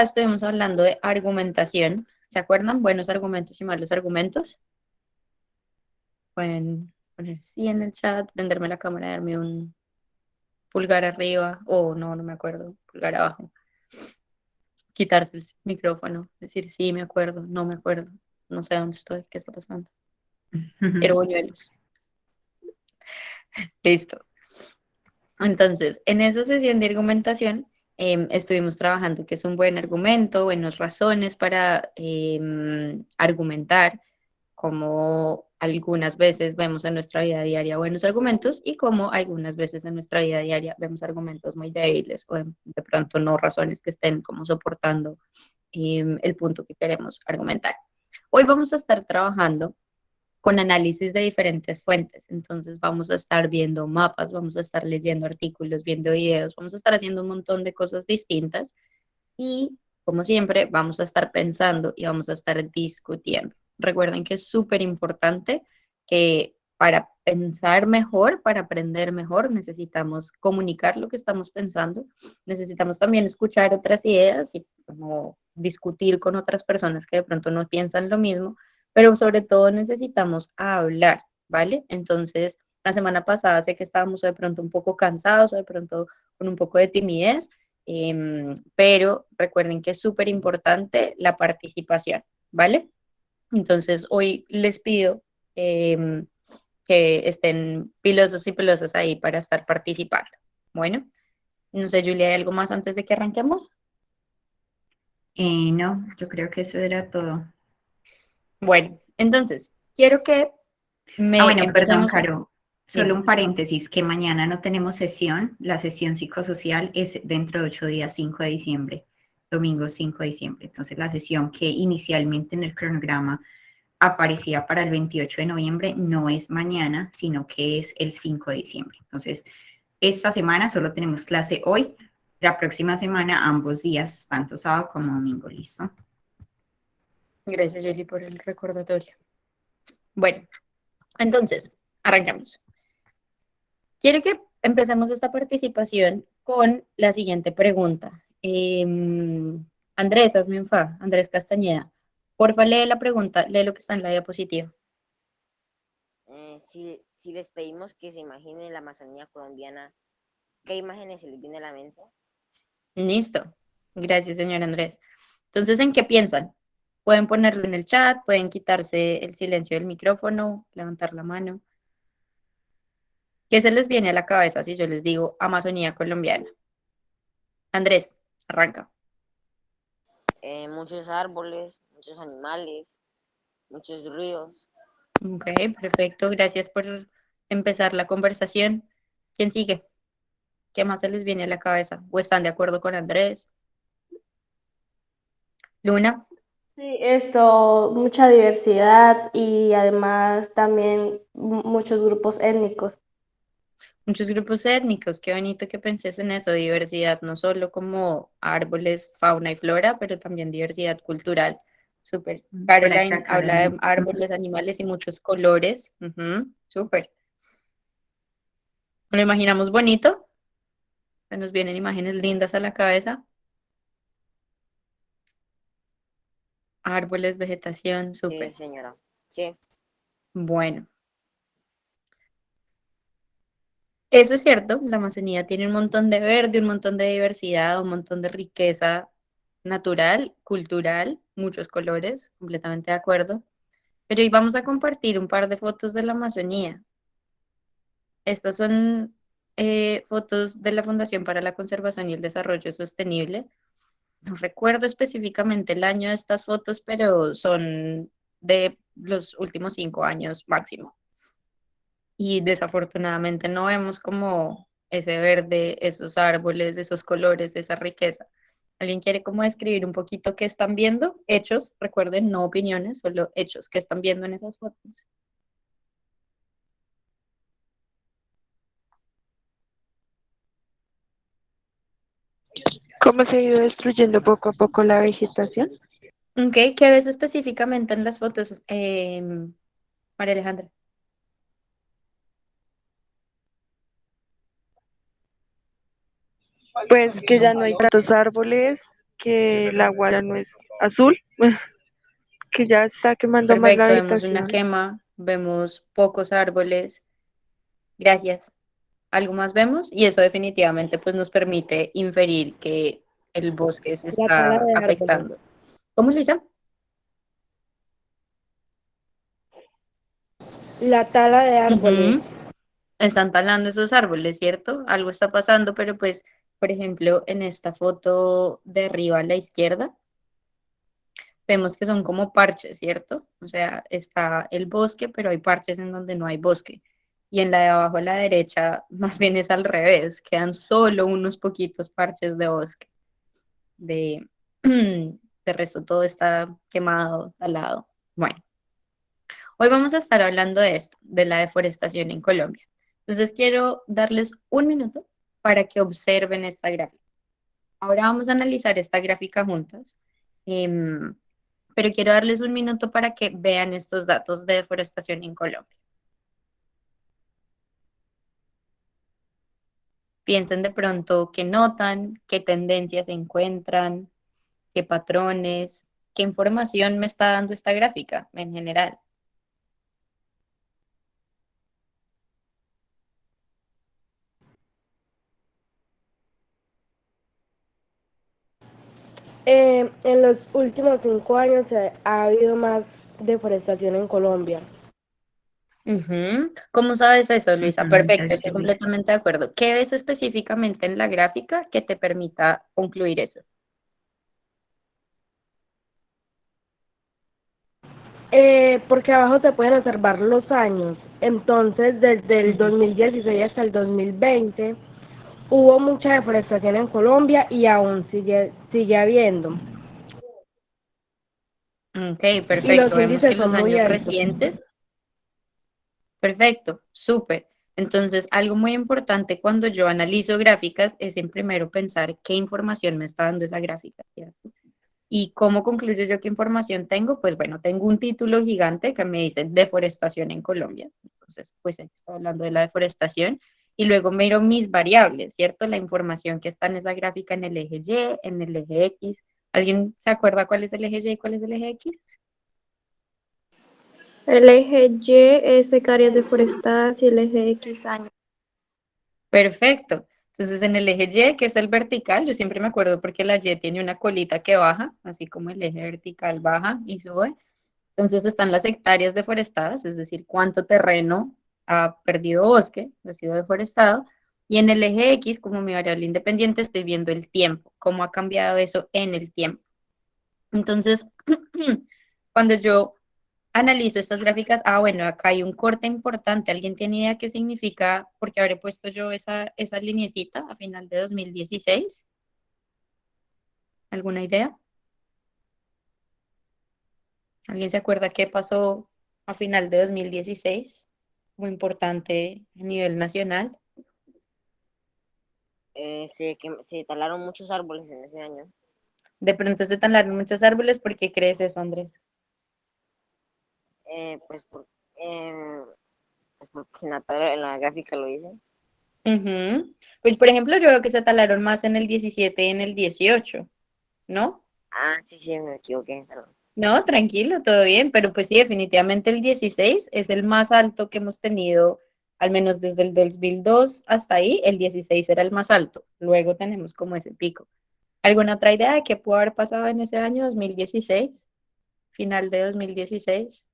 estuvimos hablando de argumentación. ¿Se acuerdan? Buenos argumentos y malos argumentos. Pueden poner sí en el chat, prenderme la cámara, darme un pulgar arriba, o no, no me acuerdo, pulgar abajo. Quitarse el micrófono, decir sí, me acuerdo, no me acuerdo, no sé dónde estoy, qué está pasando. Quiero buñuelos. Listo. Entonces, en esa sesión de argumentación estuvimos trabajando que es un buen argumento, buenas razones para argumentar, como algunas veces vemos en nuestra vida diaria buenos argumentos y como algunas veces en nuestra vida diaria vemos argumentos muy débiles o de pronto no razones que estén como soportando el punto que queremos argumentar. Hoy vamos a estar trabajando con análisis de diferentes fuentes. Entonces vamos a estar viendo mapas, vamos a estar leyendo artículos, viendo videos, vamos a estar haciendo un montón de cosas distintas y, como siempre, vamos a estar pensando y vamos a estar discutiendo. Recuerden que es súper importante que para pensar mejor, para aprender mejor, necesitamos comunicar lo que estamos pensando, necesitamos también escuchar otras ideas y como discutir con otras personas que de pronto no piensan lo mismo, pero sobre todo necesitamos hablar, ¿vale? Entonces, la semana pasada sé que estábamos de pronto un poco cansados o de pronto con un poco de timidez, pero recuerden que es súper importante la participación, ¿vale? Entonces, hoy les pido eh, que estén pilosos y pilosas ahí para estar participando. Bueno, no sé, Julia, ¿hay algo más antes de que arranquemos? No, yo creo que eso era todo. Bueno, entonces, quiero que Ah, me bueno, perdón, empecemos a... Caro. Solo Dime. un paréntesis, que mañana no tenemos sesión. La sesión psicosocial es dentro de 8 días, 5 de diciembre, domingo 5 de diciembre. Entonces, la sesión que inicialmente en el cronograma aparecía para el 28 de noviembre no es mañana, sino que es el 5 de diciembre. Entonces, esta semana solo tenemos clase hoy. La próxima semana, ambos días, tanto sábado como domingo, ¿listo? Gracias, Julie, por el recordatorio. Bueno, entonces, arrancamos. Quiero que empecemos esta participación con la siguiente pregunta. Andrés, hazme un fa, Andrés Castañeda. Porfa, lee la pregunta, lee lo que está en la diapositiva. Si les pedimos que se imaginen la Amazonía colombiana, ¿qué imágenes se les viene a la mente? Listo. Gracias, señor Andrés. Entonces, ¿en qué piensan? Pueden ponerlo en el chat, pueden quitarse el silencio del micrófono, levantar la mano. ¿Qué se les viene a la cabeza si yo les digo Amazonía colombiana? Andrés, arranca. Muchos árboles, muchos animales, muchos ríos. Ok, perfecto. Gracias por empezar la conversación. ¿Quién sigue? ¿Qué más se les viene a la cabeza? ¿O están de acuerdo con Andrés? Luna, Sí, esto, mucha diversidad y además también muchos grupos étnicos. muchos grupos étnicos. Qué bonito que penses en eso, diversidad, no solo como árboles, fauna y flora, pero también diversidad cultural. Súper. Por Caroline acá, habla Carolina. de árboles, animales y muchos colores. Ujú, súper. ¿Lo imaginamos bonito? Se nos vienen imágenes lindas a la cabeza. Árboles, vegetación, Sí, súper. señora. Sí. Bueno. Eso es cierto, la Amazonía tiene un montón de verde, un montón de diversidad, un montón de riqueza natural, cultural, muchos colores, completamente de acuerdo. Pero hoy vamos a compartir un par de fotos de la Amazonía. Estas son fotos de la Fundación para la Conservación y el Desarrollo Sostenible. No recuerdo específicamente el año de estas fotos, pero son de los últimos 5 años máximo. Y desafortunadamente no vemos como ese verde, esos árboles, esos colores, esa riqueza. ¿Alguien quiere como describir un poquito qué están viendo? Hechos, recuerden, no opiniones, solo hechos que están viendo en esas fotos. Cómo se ha ido destruyendo poco a poco la vegetación. Ok, ¿qué ves específicamente en las fotos, María Alejandra? Pues que ya no hay tantos árboles, que el agua ya no es azul, que ya se está quemando más la Perfecto, vemos una vegetación. quema, vemos pocos árboles. Gracias. Algo más vemos y eso definitivamente pues nos permite inferir que el bosque se La tala está de árboles. afectando. ¿Cómo, Luisa? La tala de árboles. Ujú. Están talando esos árboles, ¿cierto? Algo está pasando, pero pues, por ejemplo, en esta foto de arriba a la izquierda, vemos que son como parches, ¿cierto? O sea, está el bosque, pero hay parches en donde no hay bosque. Y en la de abajo a la derecha, más bien es al revés, quedan solo unos poquitos parches de bosque. De, de resto todo está quemado, talado. Bueno, hoy vamos a estar hablando de esto, de la deforestación en Colombia. Entonces quiero darles un minuto para que observen esta gráfica. Ahora vamos a analizar esta gráfica juntas, em, pero quiero darles un minuto para que vean estos datos de deforestación en Colombia. Piensen de pronto qué notan, qué tendencias encuentran, qué patrones, qué información me está dando esta gráfica en general. En los últimos 5 años ha habido más deforestación en Colombia. Ujú. ¿Cómo sabes eso, Luisa? Ujú, muchas Perfecto, estoy gracias, Luisa. completamente de acuerdo. ¿Qué ves específicamente en la gráfica que te permita concluir eso? Porque abajo se pueden observar los años. Entonces, desde el Ujú. 2016 hasta el 2020 hubo mucha deforestación en Colombia y aún sigue habiendo. Ok, Y los perfecto. Vemos que índices los son muy años altos. recientes, perfecto, súper. Entonces, algo muy importante cuando yo analizo gráficas es en primero pensar qué información me está dando esa gráfica, ¿cierto? ¿Y cómo concluyo yo qué información tengo? Pues bueno, tengo un título gigante que me dice deforestación en Colombia. Entonces, pues está hablando de la deforestación. Y luego miro mis variables, ¿cierto? La información que está en esa gráfica en el eje Y, en el eje X. ¿Alguien se acuerda cuál es el eje Y y cuál es el eje X? El eje Y es hectáreas deforestadas y el eje X años. Perfecto. Entonces, en el eje Y, que es el vertical, yo siempre me acuerdo porque la Y tiene una colita que baja, así como el eje vertical baja y sube. Entonces están las hectáreas deforestadas, es decir, cuánto terreno ha perdido bosque, ha sido deforestado. Y en el eje X, como mi variable independiente, estoy viendo el tiempo, cómo ha cambiado eso en el tiempo. Entonces, cuando yo analizo estas gráficas, bueno, acá hay un corte importante. ¿Alguien tiene idea qué significa? Porque habré puesto yo esa lineecita a final de 2016. ¿Alguna idea? ¿Alguien se acuerda qué pasó a final de 2016? Muy importante a nivel nacional. Se talaron muchos árboles en ese año. De pronto se talaron muchos árboles. ¿Por qué crees eso, Andrés? Eh, pues, por, eh, pues porque en la gráfica lo dice. Ujú. Pues, por ejemplo, yo veo que se talaron más en el 17 y en el 18, ¿no? Ah, sí, sí, me equivoqué. Perdón. No, tranquilo, todo bien, pero pues sí, definitivamente el 16 es el más alto que hemos tenido, al menos desde el 2002 hasta ahí, el 16 era el más alto. Luego tenemos como ese pico. ¿Alguna otra idea de qué pudo haber pasado en ese año 2016? Final de 2016.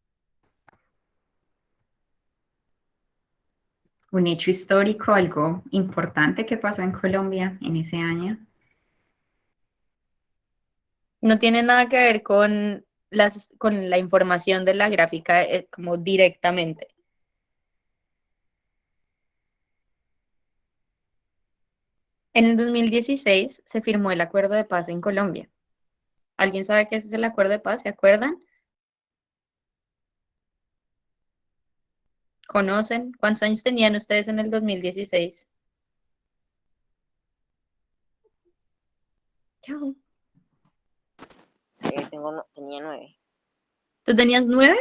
Un hecho histórico, algo importante que pasó en Colombia en ese año. No tiene nada que ver con con la información de la gráfica como directamente. En el 2016 se firmó el acuerdo de paz en Colombia. ¿Alguien sabe qué es el acuerdo de paz? ¿Se acuerdan? ¿Conocen? ¿Cuántos años tenían ustedes en el 2016? Chao. Tenía 9. ¿Tú tenías 9?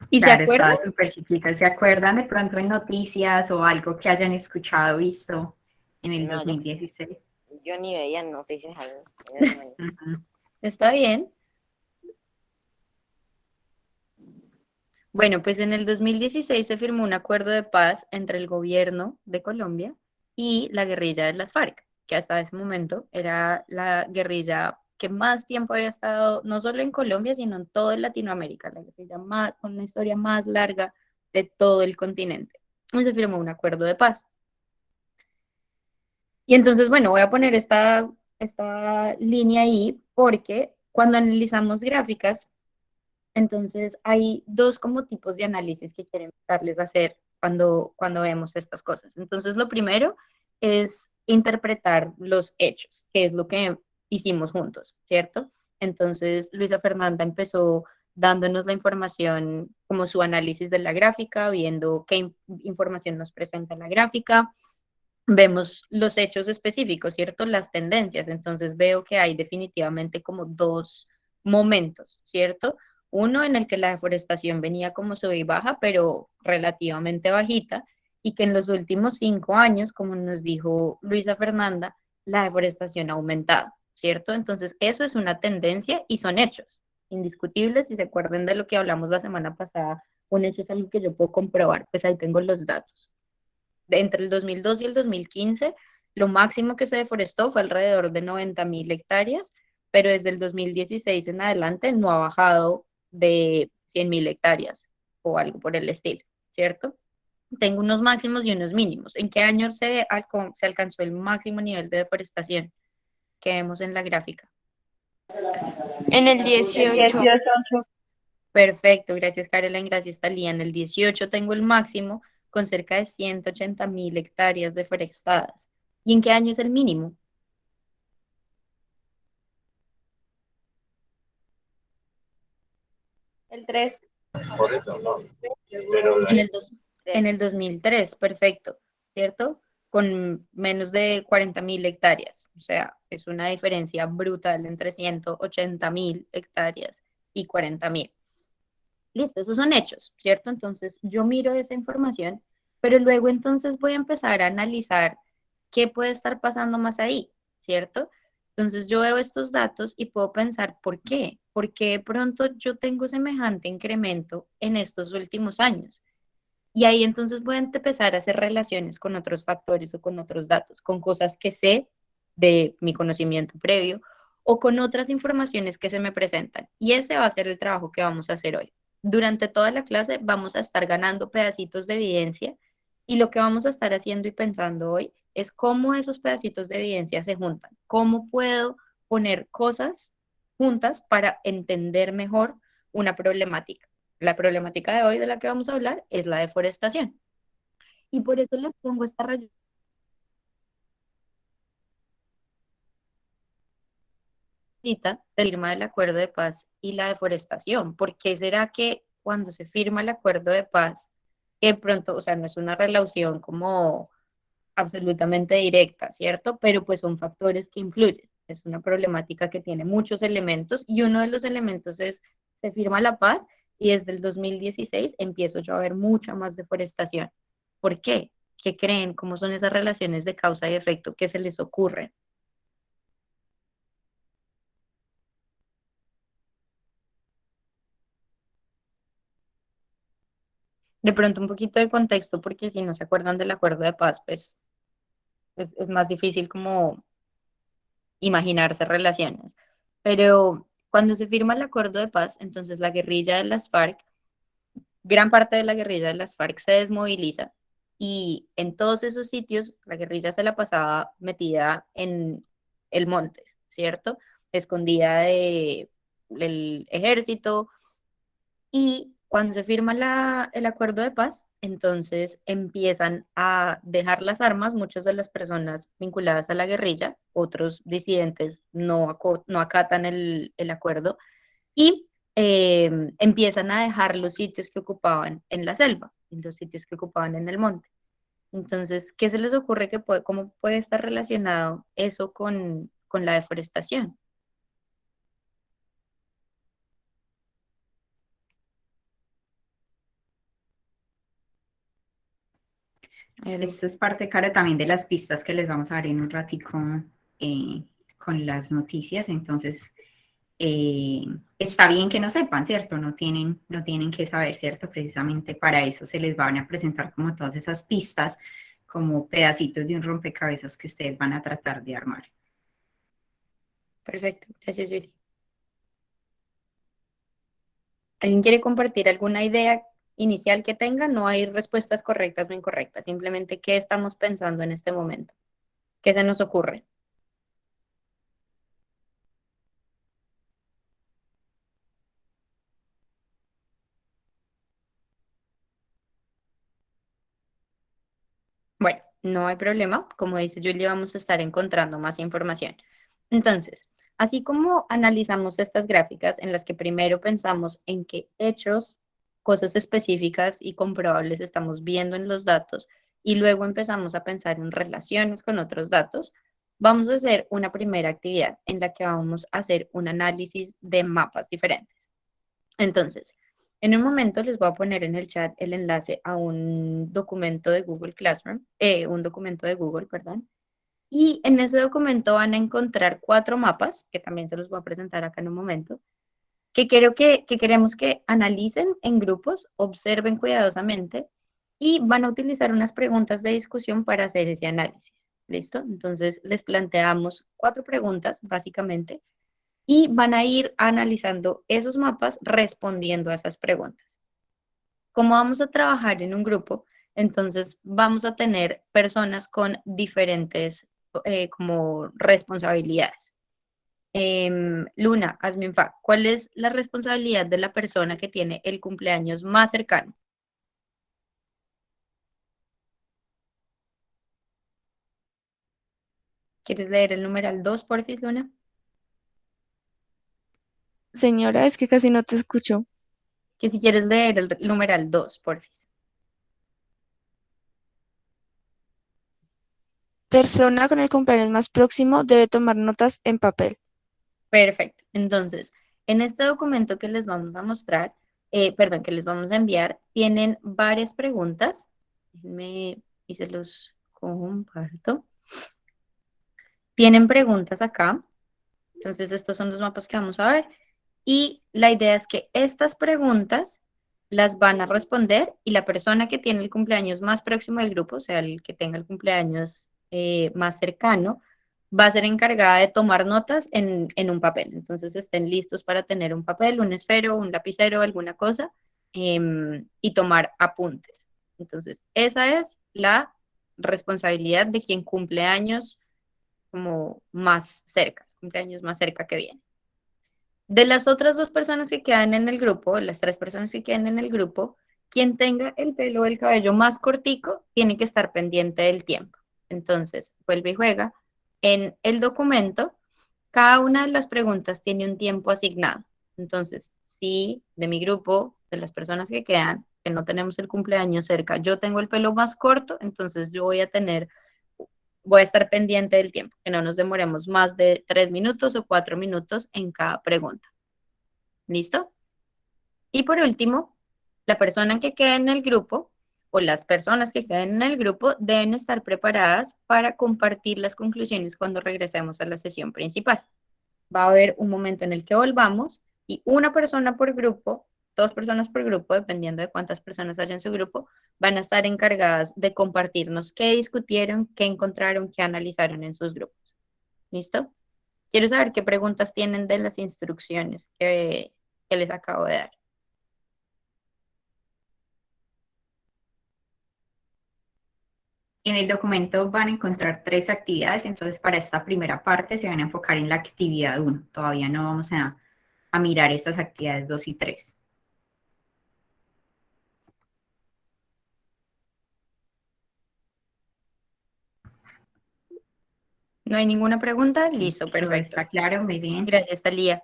¿Y se Claro, acuerdan? estaba súper chiquita. ¿Se acuerdan de pronto en noticias o algo que hayan escuchado, visto en el No, 2016? yo ni veía noticias ahí en ese momento. Ujú. ¿Está bien? Bueno, pues en el 2016 se firmó un acuerdo de paz entre el gobierno de Colombia y la guerrilla de las FARC, que hasta ese momento era la guerrilla que más tiempo había estado, no solo en Colombia, sino en toda Latinoamérica, la guerrilla más, con una historia más larga de todo el continente. Y se firmó un acuerdo de paz. Y entonces, bueno, voy a poner esta línea ahí porque cuando analizamos gráficas, entonces hay dos como tipos de análisis que quiero invitarles a hacer cuando vemos estas cosas. Entonces, lo primero es interpretar los hechos, que es lo que hicimos juntos, ¿cierto? Entonces, Luisa Fernanda empezó dándonos la información, como su análisis de la gráfica, viendo qué información nos presenta la gráfica, vemos los hechos específicos, ¿cierto? Las tendencias. Entonces veo que hay definitivamente como dos momentos, ¿cierto? Uno en el que la deforestación venía como sube y baja, pero relativamente bajita, y que en los últimos 5 años, como nos dijo Luisa Fernanda, la deforestación ha aumentado, ¿cierto? Entonces eso es una tendencia y son hechos indiscutibles. Si se acuerdan de lo que hablamos la semana pasada, un hecho es algo que yo puedo comprobar, pues ahí tengo los datos entre el 2002 y el 2015, lo máximo que se deforestó fue alrededor de 90.000 hectáreas, pero desde el 2016 en adelante no ha bajado de 100.000 hectáreas o algo por el estilo, ¿cierto? Tengo unos máximos y unos mínimos. ¿En qué año se alcanzó el máximo nivel de deforestación que vemos en la gráfica? En el 18. 18. Perfecto, gracias Caroline, gracias Talía. En el 18 tengo el máximo con cerca de 180.000 hectáreas deforestadas. ¿Y en qué año es el mínimo? El 3. En el, dos- en el Tres. 2003, perfecto, ¿cierto? Con menos de 40.000 hectáreas. O sea, es una diferencia brutal entre 180.000 hectáreas y 40.000. Listo, esos son hechos, ¿cierto? Entonces yo miro esa información, pero luego entonces voy a empezar a analizar qué puede estar pasando más ahí, ¿cierto? Entonces yo veo estos datos y puedo pensar, ¿por qué? ¿Por qué de pronto yo tengo semejante incremento en estos últimos años? Y ahí entonces voy a empezar a hacer relaciones con otros factores o con otros datos, con cosas que sé de mi conocimiento previo o con otras informaciones que se me presentan. Y ese va a ser el trabajo que vamos a hacer hoy. Durante toda la clase vamos a estar ganando pedacitos de evidencia y lo que vamos a estar haciendo y pensando hoy es cómo esos pedacitos de evidencia se juntan, cómo puedo poner cosas juntas para entender mejor una problemática. La problemática de hoy de la que vamos a hablar es la deforestación. Y por eso les pongo esta rayita de firma del acuerdo de paz y la deforestación. ¿Por qué será que cuando se firma el acuerdo de paz, que de pronto, o sea, no es una relación como absolutamente directa, ¿cierto? Pero pues son factores que influyen. Es una problemática que tiene muchos elementos y uno de los elementos es, se firma la paz y desde el 2016 empiezo yo a ver mucha más deforestación. ¿Por qué? ¿Qué creen? ¿Cómo son esas relaciones de causa y efecto que se les ocurren? De pronto un poquito de contexto, porque si no se acuerdan del acuerdo de paz, pues es más difícil como imaginarse relaciones. Pero cuando se firma el acuerdo de paz, entonces la guerrilla de las FARC, gran parte de la guerrilla de las FARC se desmoviliza y en todos esos sitios la guerrilla se la pasaba metida en el monte, ¿cierto? Escondida del ejército, y cuando se firma el acuerdo de paz, entonces empiezan a dejar las armas muchas de las personas vinculadas a la guerrilla, otros disidentes no acatan el acuerdo y empiezan a dejar los sitios que ocupaban en la selva, los sitios que ocupaban en el monte. Entonces, ¿qué se les ocurre cómo puede estar relacionado eso con la deforestación? Esto es parte, Caro, también de las pistas que les vamos a dar en un ratico con las noticias, entonces está bien que no sepan, ¿cierto? No tienen que saber, ¿cierto? Precisamente para eso se les van a presentar como todas esas pistas, como pedacitos de un rompecabezas que ustedes van a tratar de armar. Perfecto, gracias, Julie. ¿Alguien quiere compartir alguna idea inicial que tenga? No hay respuestas correctas o incorrectas, simplemente qué estamos pensando en este momento, qué se nos ocurre. Bueno, no hay problema. Como dice Julie, vamos a estar encontrando más información. Entonces, así como analizamos estas gráficas en las que primero pensamos en qué hechos, cosas específicas y comprobables estamos viendo en los datos y luego empezamos a pensar en relaciones con otros datos, vamos a hacer una primera actividad en la que vamos a hacer un análisis de mapas diferentes. Entonces, en un momento les voy a poner en el chat el enlace a un documento de Google Classroom, un documento de Google, perdón. Y en ese documento van a encontrar 4 mapas, que también se los voy a presentar acá en un momento, que queremos que analicen en grupos, observen cuidadosamente y van a utilizar unas preguntas de discusión para hacer ese análisis. ¿Listo? Entonces les planteamos 4 preguntas, básicamente, y van a ir analizando esos mapas respondiendo a esas preguntas. Como vamos a trabajar en un grupo, entonces vamos a tener personas con diferentes como responsabilidades. Luna, hazme un favor, ¿cuál es la responsabilidad de la persona que tiene el cumpleaños más cercano? ¿Quieres leer el numeral 2, porfis, Luna? Señora, es que casi no te escucho. Que si quieres leer el numeral 2, porfis. Persona con el cumpleaños más próximo debe tomar notas en papel. Perfecto. Entonces, en este documento que les vamos a mostrar, perdón, que les vamos a enviar, tienen varias preguntas. Déjenme y se los comparto. Tienen preguntas acá. Entonces, estos son los mapas que vamos a ver. Y la idea es que estas preguntas las van a responder y la persona que tiene el cumpleaños más próximo del grupo, o sea, el que tenga el cumpleaños más cercano, va a ser encargada de tomar notas en un papel. Entonces estén listos para tener un papel, un esfero, un lapicero, alguna cosa, y tomar apuntes. Entonces, esa es la responsabilidad de quien cumple años como más cerca, cumpleaños más cerca que viene. De las otras 2 personas que quedan en el grupo, las 3 personas que quedan en el grupo, quien tenga el pelo o el cabello más cortico tiene que estar pendiente del tiempo. Entonces, vuelve y juega. En el documento, cada una de las preguntas tiene un tiempo asignado. Entonces, si de mi grupo, de las personas que quedan, que no tenemos el cumpleaños cerca, yo tengo el pelo más corto, entonces yo voy a estar pendiente del tiempo, que no nos demoremos más de 3 minutos o 4 minutos en cada pregunta. ¿Listo? Y por último, la persona que quede en el grupo o las personas que queden en el grupo deben estar preparadas para compartir las conclusiones cuando regresemos a la sesión principal. Va a haber un momento en el que volvamos y una persona por grupo, 2 personas por grupo, dependiendo de cuántas personas haya en su grupo, van a estar encargadas de compartirnos qué discutieron, qué encontraron, qué analizaron en sus grupos. ¿Listo? Quiero saber qué preguntas tienen de las instrucciones que les acabo de dar. En el documento van a encontrar 3 actividades, entonces para esta primera parte se van a enfocar en la actividad 1. Todavía no vamos a mirar estas actividades 2 y 3. ¿No hay ninguna pregunta? Listo, Todo perfecto. está claro, muy bien. Gracias, Talía.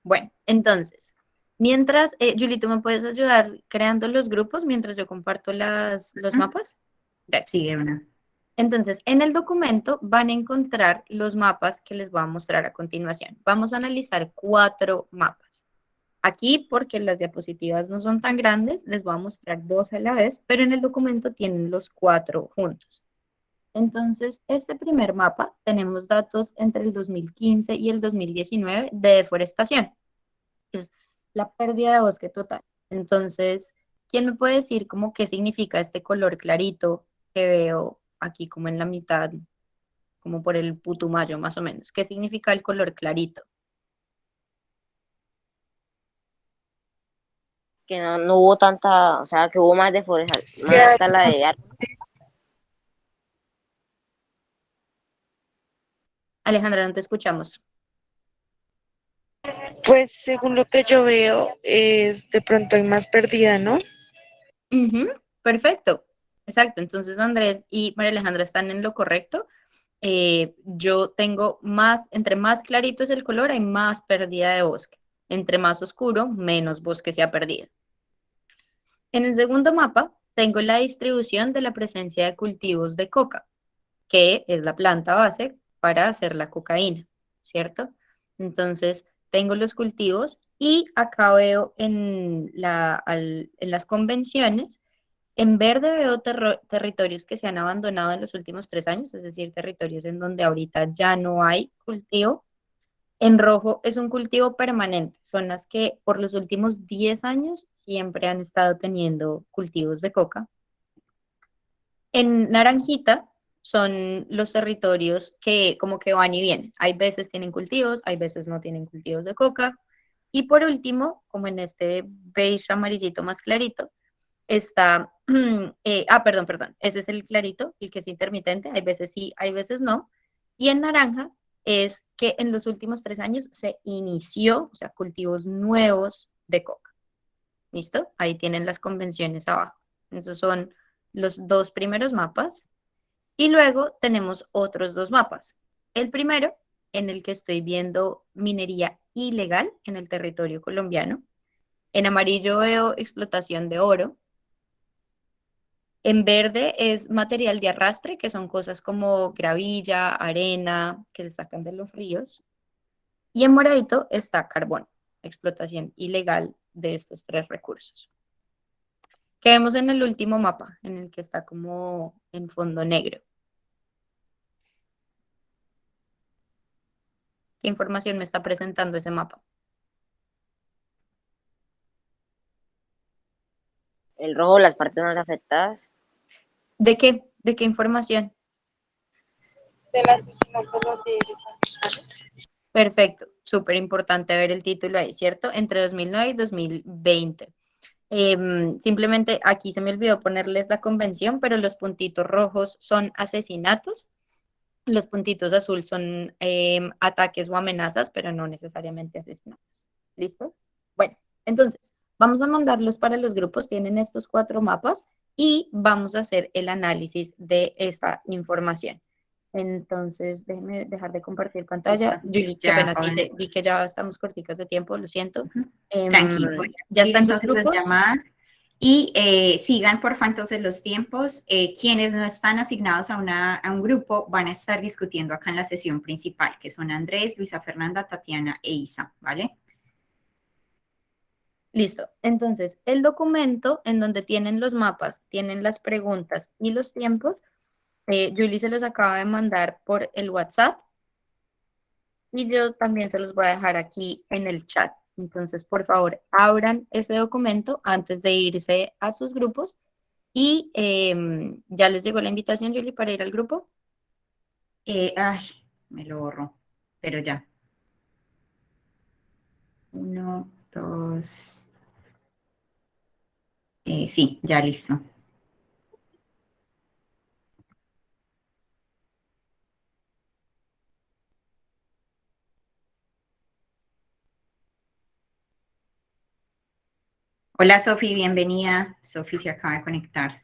Bueno, entonces, mientras, Julie, ¿tú me puedes ayudar creando los grupos mientras yo comparto los mapas? Gracias. Sí, de una. Entonces, en el documento van a encontrar los mapas que les voy a mostrar a continuación. Vamos a analizar 4 mapas. Aquí, porque las diapositivas no son tan grandes, les voy a mostrar 2 a la vez, pero en el documento tienen los 4 juntos. Entonces, este primer mapa tenemos datos entre el 2015 y el 2019 de deforestación. Es la pérdida de bosque total. Entonces, ¿quién me puede decir como qué significa este color clarito que veo aquí como en la mitad, como por el Putumayo más o menos? ¿Qué significa el color clarito? Que no hubo tanta, o sea, que hubo más deforestación, Ya, más tala de árboles. Alejandra, no te escuchamos. pues según lo que yo veo, es de pronto hay más pérdida, ¿no? Ujú, perfecto, exacto. Entonces Andrés y María Alejandra están en lo correcto. Yo tengo más, entre más clarito es el color, hay más pérdida de bosque. Entre más oscuro, menos bosque se ha perdido. En el segundo mapa tengo la distribución de la presencia de cultivos de coca, que es la planta base para hacer la cocaína, ¿cierto? Entonces, tengo los cultivos y acá veo en las convenciones, en verde veo territorios que se han abandonado en los últimos 3 años, es decir, territorios en donde ahorita ya no hay cultivo. En rojo es un cultivo permanente, zonas que por los últimos 10 años siempre han estado teniendo cultivos de coca. En naranjita son los territorios que como que van y vienen. Hay veces tienen cultivos, hay veces no tienen cultivos de coca. Y por último, como en este beige amarillito más clarito, está, perdón, ese es el clarito, el que es intermitente, hay veces sí, hay veces no. Y en naranja es que en los últimos 3 años se inició, o sea, cultivos nuevos de coca. ¿Listo? Ahí tienen las convenciones abajo. Esos son los dos primeros mapas. Y luego tenemos otros dos mapas. El primero, en el que estoy viendo minería ilegal en el territorio colombiano. En amarillo veo explotación de oro. En verde es material de arrastre, que son cosas como gravilla, arena, que se sacan de los ríos. Y en moradito está carbón, explotación ilegal de estos tres recursos. ¿Qué vemos en el último mapa, en el que está como en fondo negro? ¿Qué información me está presentando ese mapa? El rojo, las partes más afectadas. ¿De qué? ¿De qué información? Del asesinato de los líderes ancestrales. Perfecto, súper importante ver el título ahí, ¿cierto? Entre 2009 y 2020. Simplemente aquí se me olvidó ponerles la convención, pero los puntitos rojos son asesinatos, los puntitos azul son ataques o amenazas, pero no necesariamente asesinatos. ¿Listo? Bueno, entonces, vamos a mandarlos para los grupos, tienen estos 4 mapas y vamos a hacer el análisis de esa información. Entonces, déjenme dejar de compartir pantalla. Julie, qué pena, sí, vi que ya estamos corticas de tiempo, lo siento. Tranquilo. Ya están los entonces grupos. las llamadas y sigan porfa entonces los tiempos. Quienes no están asignados a un grupo van a estar discutiendo acá en la sesión principal, que son Andrés, Luisa Fernanda, Tatiana e Isa, ¿vale? Listo. Entonces, el documento en donde tienen los mapas, tienen las preguntas y los tiempos, Julie se los acaba de mandar por el WhatsApp y yo también se los voy a dejar aquí en el chat. Entonces, por favor, abran ese documento antes de irse a sus grupos y ya les llegó la invitación, Julie, para ir al grupo. Ay, me lo borro, pero ya. 1, 2. Sí, ya listo. Hola Sofi, bienvenida. Sofi se acaba de conectar.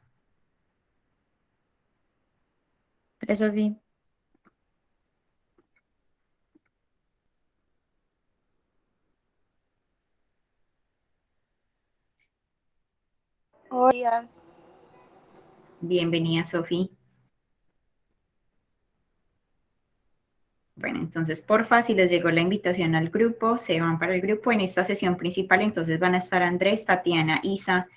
Eso sí. Hola. Bienvenida Sofi. Bueno, entonces, porfa, si les llegó la invitación al grupo, se van para el grupo. En esta sesión principal, entonces van a estar Andrés, Tatiana, Isa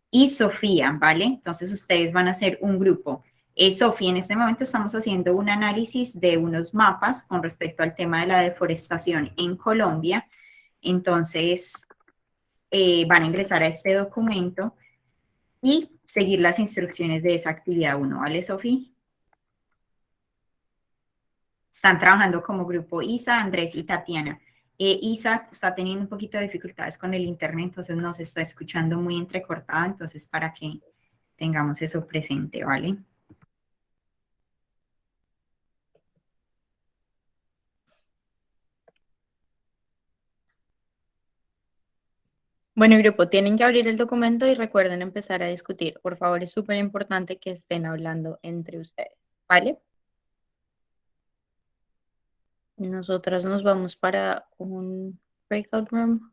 y Sofía, ¿vale? Entonces, ustedes van a hacer un grupo. Sofi, en este momento estamos haciendo un análisis de unos mapas con respecto al tema de la deforestación en Colombia. Entonces, van a ingresar a este documento y seguir las instrucciones de esa actividad 1, ¿vale, Sofi? Están trabajando como grupo Isa, Andrés y Tatiana. Isa está teniendo un poquito de dificultades con el internet, entonces nos está escuchando muy entrecortada, entonces para que tengamos eso presente, ¿vale? Bueno, grupo, tienen que abrir el documento y recuerden empezar a discutir. Por favor, es súper importante que estén hablando entre ustedes, ¿vale? Nosotras nos vamos para un breakout room.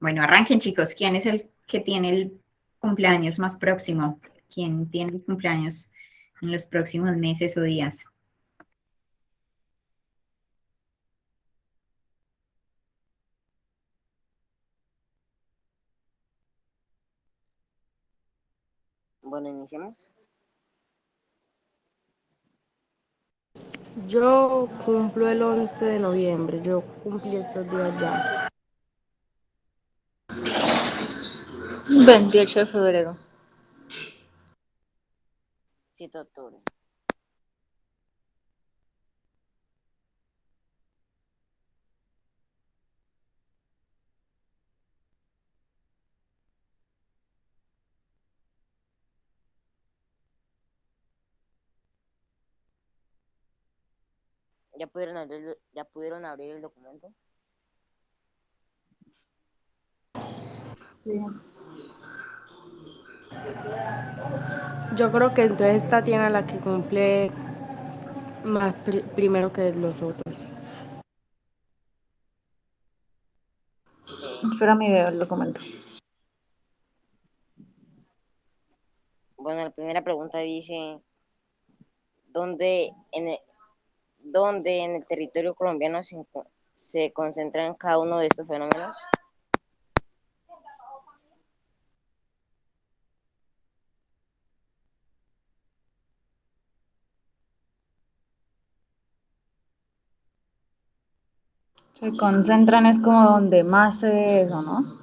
Bueno, arranquen, chicos. ¿Quién es el que tiene el cumpleaños más próximo? ¿Quién tiene el cumpleaños en los próximos meses o días? Bueno, iniciemos. Yo cumplo el 11 de noviembre, yo cumplí estos días ya. 28 de febrero. 7 de octubre. ¿Ya pudieron abrir el documento? Sí. Yo creo que entonces Tatiana la que cumple más primero que los otros. Sí. Espera mi veo el documento. Bueno, la primera pregunta dice, ¿dónde en el territorio colombiano se concentran cada uno de estos fenómenos? Se concentran es como donde más se ve eso, ¿no?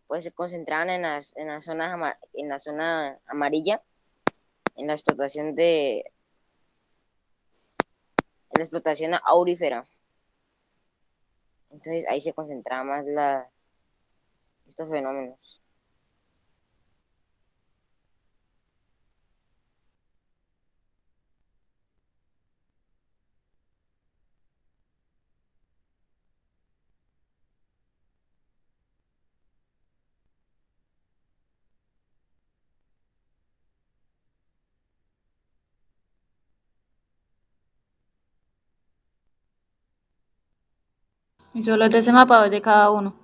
Pues se concentraban en la zona amarilla, en la explotación aurífera. Entonces ahí se concentraban más estos fenómenos. Y solo es de ese mapa de cada uno.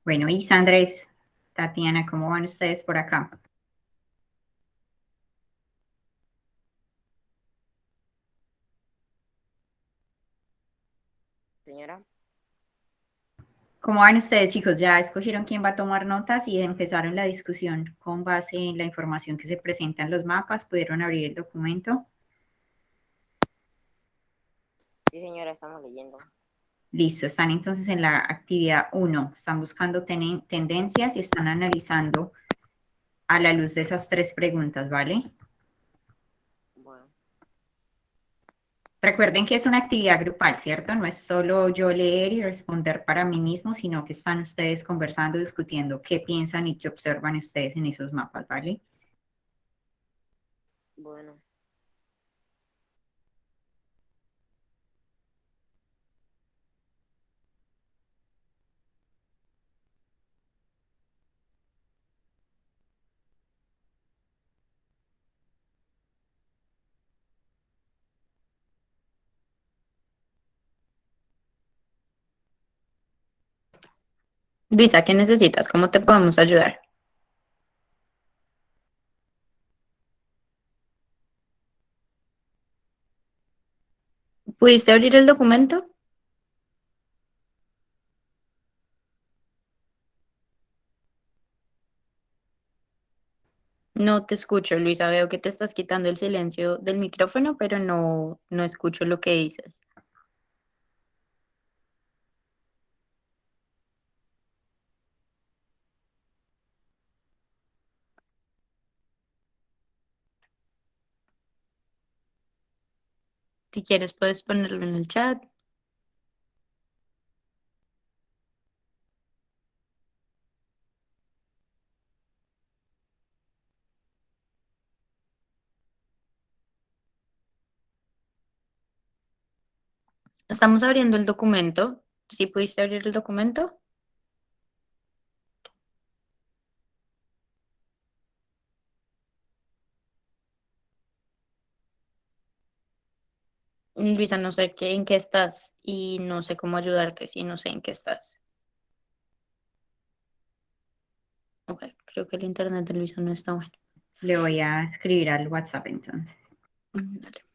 Bueno, Isa, Andrés, Tatiana, ¿cómo van ustedes por acá? Señora, ¿Cómo van ustedes, chicos? ¿Ya escogieron quién va a tomar notas y empezaron la discusión con base en la información que se presenta en los mapas? ¿Pudieron abrir el documento? sí, señora, estamos leyendo. Listo, están entonces en la actividad 1. Están buscando tendencias y están analizando a la luz de esas 3 preguntas, ¿vale? Bueno, Recuerden que es una actividad grupal, ¿cierto? No es solo yo leer y responder para mí mismo, sino que están ustedes conversando, discutiendo qué piensan y qué observan ustedes en esos mapas, ¿vale? bueno. Luisa, ¿qué necesitas? ¿Cómo te podemos ayudar? ¿Pudiste abrir el documento? No te escucho, Luisa. Veo que te estás quitando el silencio del micrófono, pero no escucho lo que dices. Si quieres, puedes ponerlo en el chat. Estamos abriendo el documento. ¿Sí pudiste abrir el documento? Luisa, no sé en qué estás y no sé cómo ayudarte si no sé en qué estás. Ok, creo que el internet de Luisa no está bueno. Le voy a escribir al WhatsApp entonces. Dale.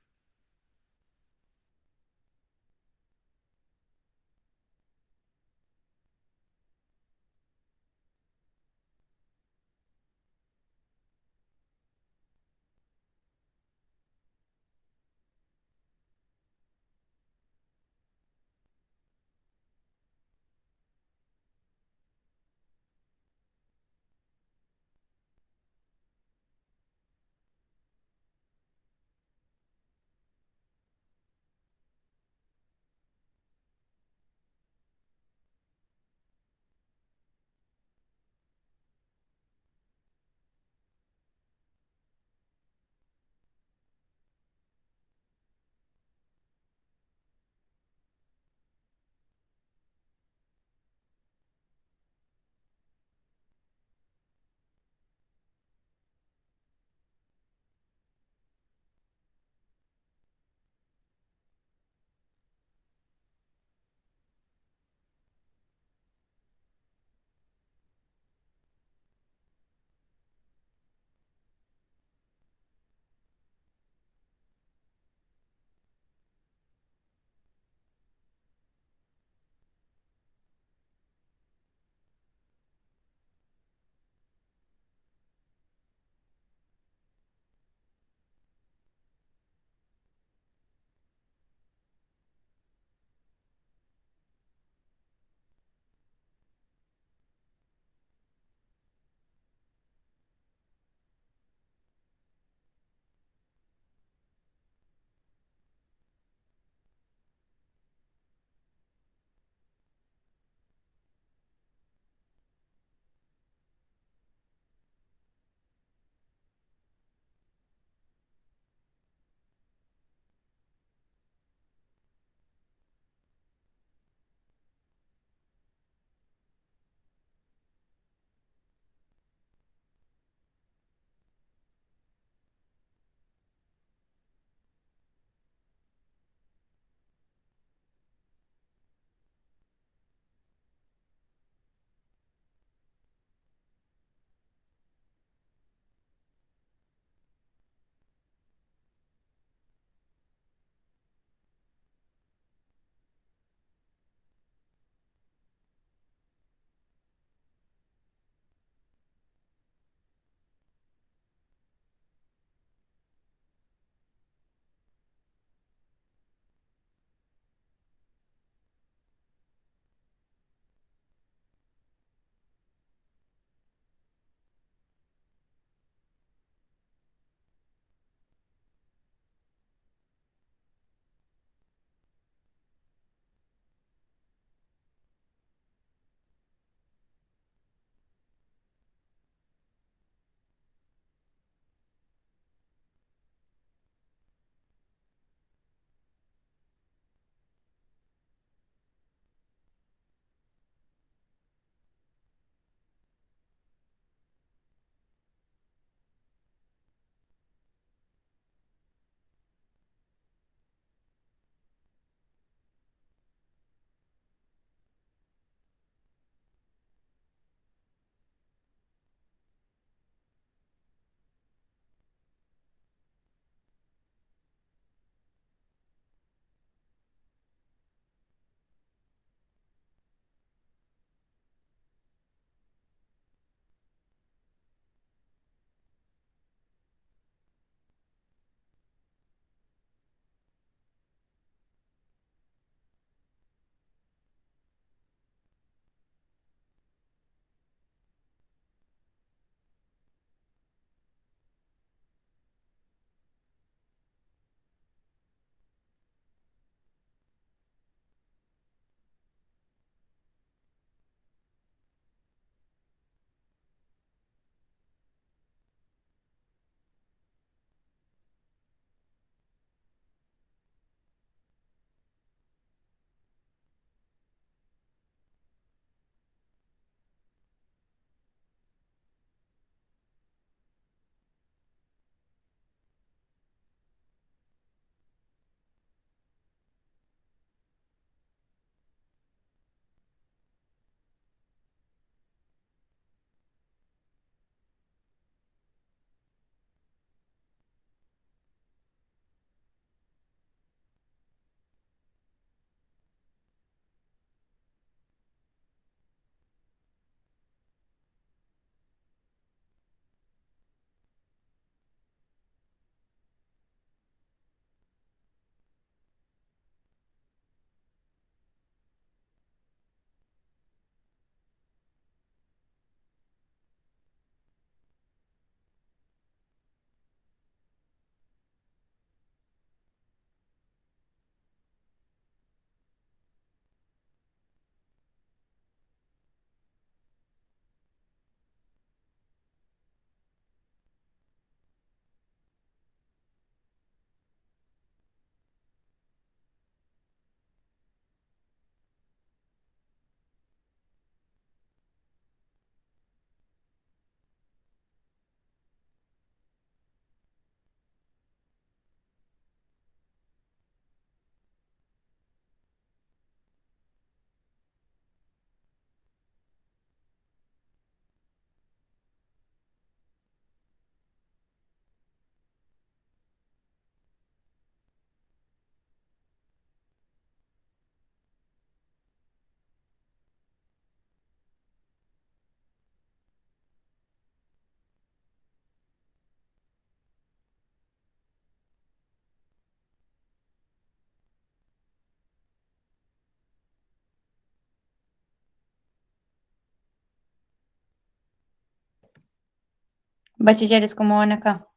Bachilleres, ¿cómo van acá?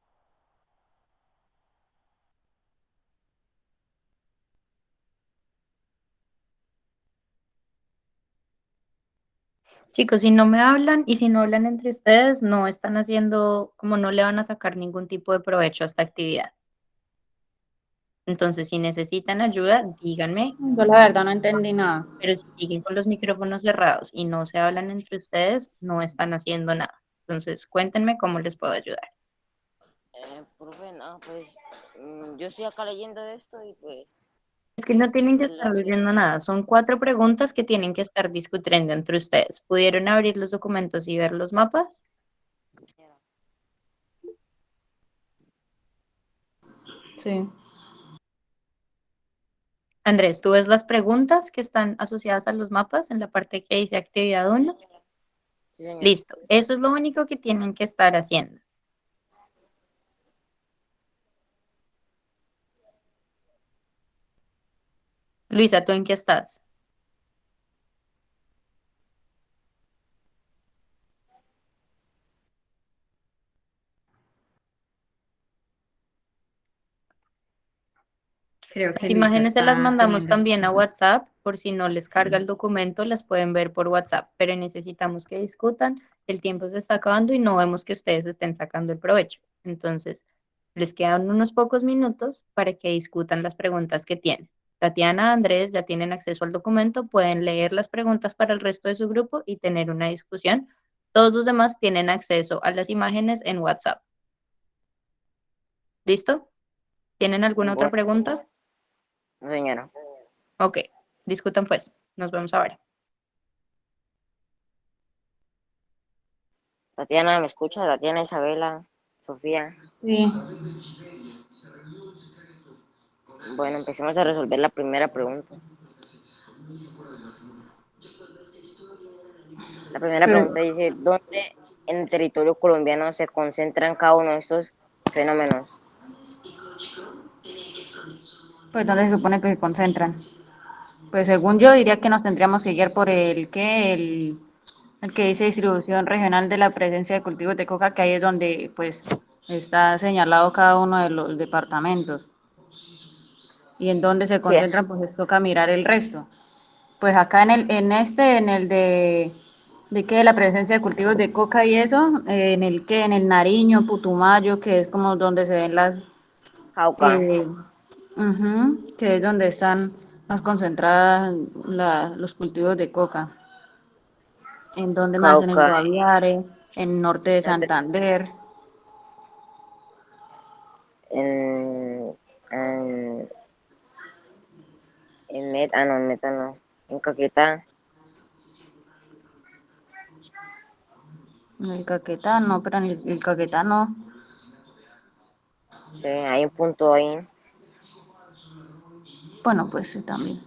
Chicos, si no me hablan y si no hablan entre ustedes, no están haciendo, como no le van a sacar ningún tipo de provecho a esta actividad. Entonces, si necesitan ayuda, díganme, Yo la verdad no entendí nada. pero si siguen con los micrófonos cerrados y no se hablan entre ustedes, no están haciendo nada. Entonces, cuéntenme cómo les puedo ayudar. Profe, no, pues yo estoy acá leyendo esto y pues Es que no tienen que de estar la que... leyendo nada, son 4 preguntas que tienen que estar discutiendo entre ustedes. ¿Pudieron abrir los documentos y ver los mapas? Sí. Andrés, ¿tú ves las preguntas que están asociadas a los mapas en la parte que dice actividad 1? Sí, señor. Listo, eso es lo único que tienen que estar haciendo. Luisa, ¿tú en qué estás? Creo que Las Luisa imágenes se las está mandamos teniendo... también a WhatsApp, por si no les carga Sí. el documento, las pueden ver por WhatsApp, pero necesitamos que discutan, el tiempo se está acabando y no vemos que ustedes estén sacando el provecho. Entonces, les quedan unos pocos minutos para que discutan las preguntas que tienen. Tatiana, Andrés, ya tienen acceso al documento, pueden leer las preguntas para el resto de su grupo y tener una discusión. Todos los demás tienen acceso a las imágenes en WhatsApp. ¿Listo? ¿Tienen alguna otra Bueno, pregunta? señora. Ok, discutan pues. Nos vemos ahora. Tatiana, ¿me escucha? Tatiana, Isabela, Sofía. Sí. Bueno, empecemos a resolver la primera pregunta. La primera Pero, pregunta dice, ¿dónde en el territorio colombiano se concentran cada uno de estos fenómenos? pues, ¿dónde se supone que se concentran? Pues, según yo, diría que nos tendríamos que guiar por el que dice distribución regional de la presencia de cultivos de coca, que ahí es donde, pues, está señalado cada uno de los departamentos. Y en dónde se Sí, concentran, pues, les toca mirar el resto. Pues acá en el de que la presencia de cultivos de coca y eso, en el Nariño, Putumayo, que es como donde se ven Cauca, eh, que es donde están más concentradas los cultivos de coca. En donde más en el Cauca, Guaviare, en norte de norte, Santander. en, en, en Meta no, en Caquetá, En el Caquetá, no, pero en el Caquetá no. sí, hay un punto ahí. Bueno, pues sí, también.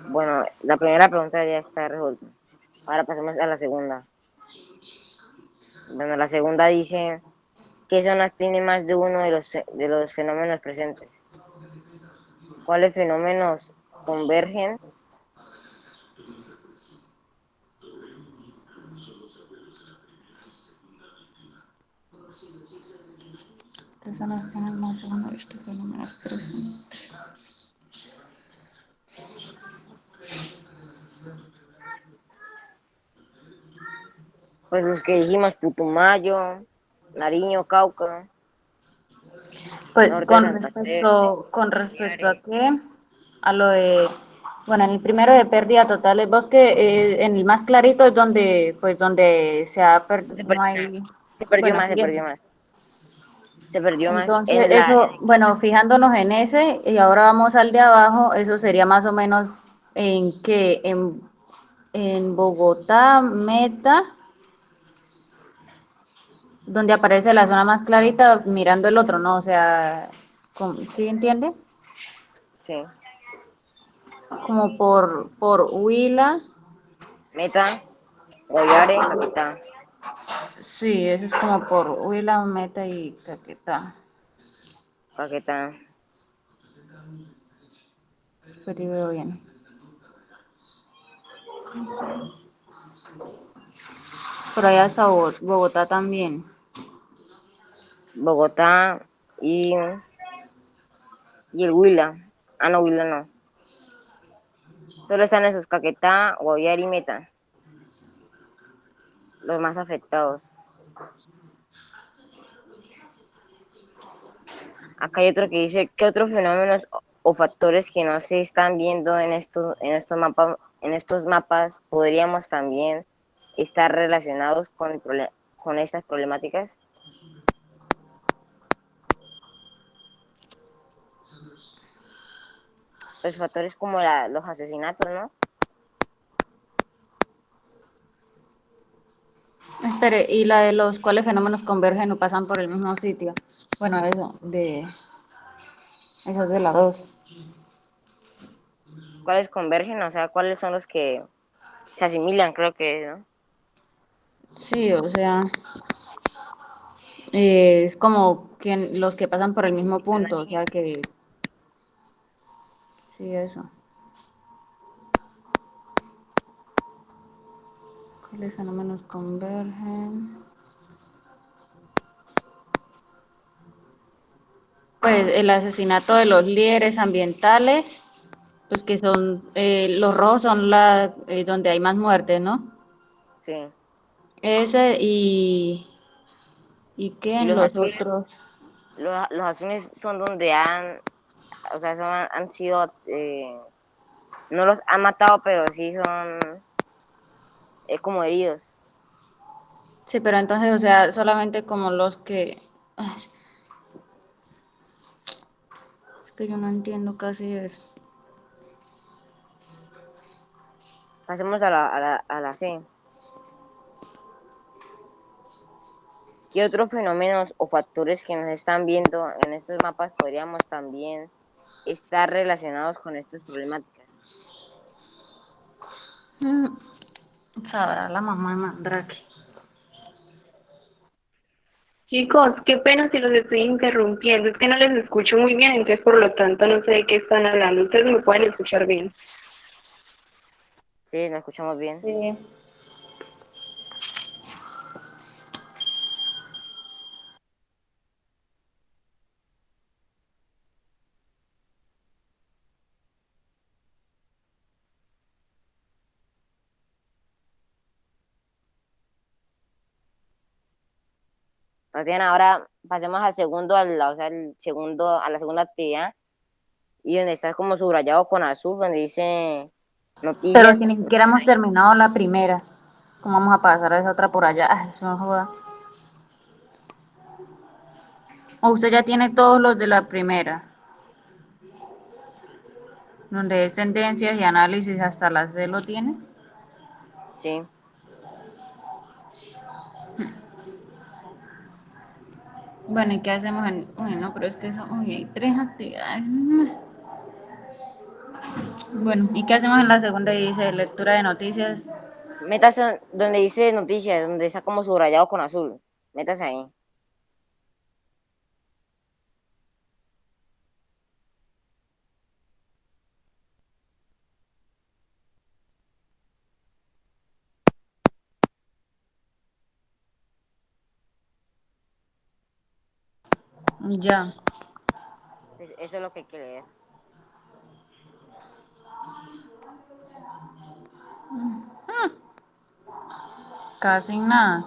Bueno, la primera pregunta ya está resuelta. Ahora pasemos a la segunda. Bueno, la segunda dice, ¿qué zonas tiene más de uno de los fenómenos presentes? ¿Cuáles fenómenos convergen? Entonces no tienen más uno de estos fenómenos presentes. Pues los que dijimos, Putumayo, Nariño, Cauca, Pues norte de Santander, con respecto a Guaviare. qué, a lo de, bueno, en el primero de pérdida total es bosque, en el más clarito es donde, pues donde Se no perdió, hay, se perdió bueno, más, se perdió siguiente. más. Se perdió más Entonces, en la... eso, bueno, fijándonos en ese, y ahora vamos al de abajo, eso sería más o menos en Bogotá, Meta, donde aparece la zona más clarita, mirando el otro, ¿no? O sea, ¿sí entiende? Sí, Como por Huila. Meta, Guaviare, Caquetá. Sí, eso es como por Huila, Meta y Caquetá. Caquetá. Pero sí veo bien. Por allá está Bogotá también. Bogotá y, y el Huila. Ah, no, Huila no. Solo están esos, Caquetá, Guaviare y Meta, los más afectados. Acá hay otro que dice, ¿qué otros fenómenos o factores que no se están viendo en estos mapas podríamos también estar relacionados con estas problemáticas? Los factores como los asesinatos, ¿no? Espere, ¿y la de los cuáles fenómenos convergen o pasan por el mismo sitio? Bueno, eso es de la 2. ¿Cuáles convergen? O sea, ¿cuáles son los que se asimilan? Creo que, ¿no? Sí, o sea, es como que los que pasan por el mismo punto, o sea que sí, eso. ¿Cuáles fenómenos convergen? Pues el asesinato de los líderes ambientales, pues que son, los rojos son donde hay más muertes, ¿no? Sí. Ese y ¿qué Y en los otros? los azules son donde o sea, han sido, no los han matado, pero sí son como heridos. Sí, pero entonces, o sea, solamente como los que... Ay, es que yo no entiendo casi eso. Pasemos a la C. ¿Qué otros fenómenos o factores que nos están viendo en estos mapas podríamos también estar relacionados con estas problemáticas? Mm, sabrá la mamá de Mandrake. Chicos, qué pena si los estoy interrumpiendo, es que no les escucho muy bien, entonces por lo tanto no sé de qué están hablando. Ustedes me pueden escuchar bien. Sí, nos escuchamos bien. Sí. Tatiana, ahora pasemos al segundo, o sea, a la segunda actividad, y donde está como subrayado con azul, donde dice Pero noticias. si ni siquiera hemos terminado la primera, ¿cómo vamos a pasar a esa otra por allá? Ay, eso no joda. O usted ya tiene todos los de la primera, donde es tendencias y análisis hasta la C lo tiene. Sí. Bueno, ¿y qué hacemos bueno, pero es que uy, hay 3 actividades. Bueno, ¿y qué hacemos en la segunda? Y dice lectura de noticias. Métase donde dice noticias, donde está como subrayado con azul. Métase ahí. Ya. Eso es lo que hay que leer. Casi nada.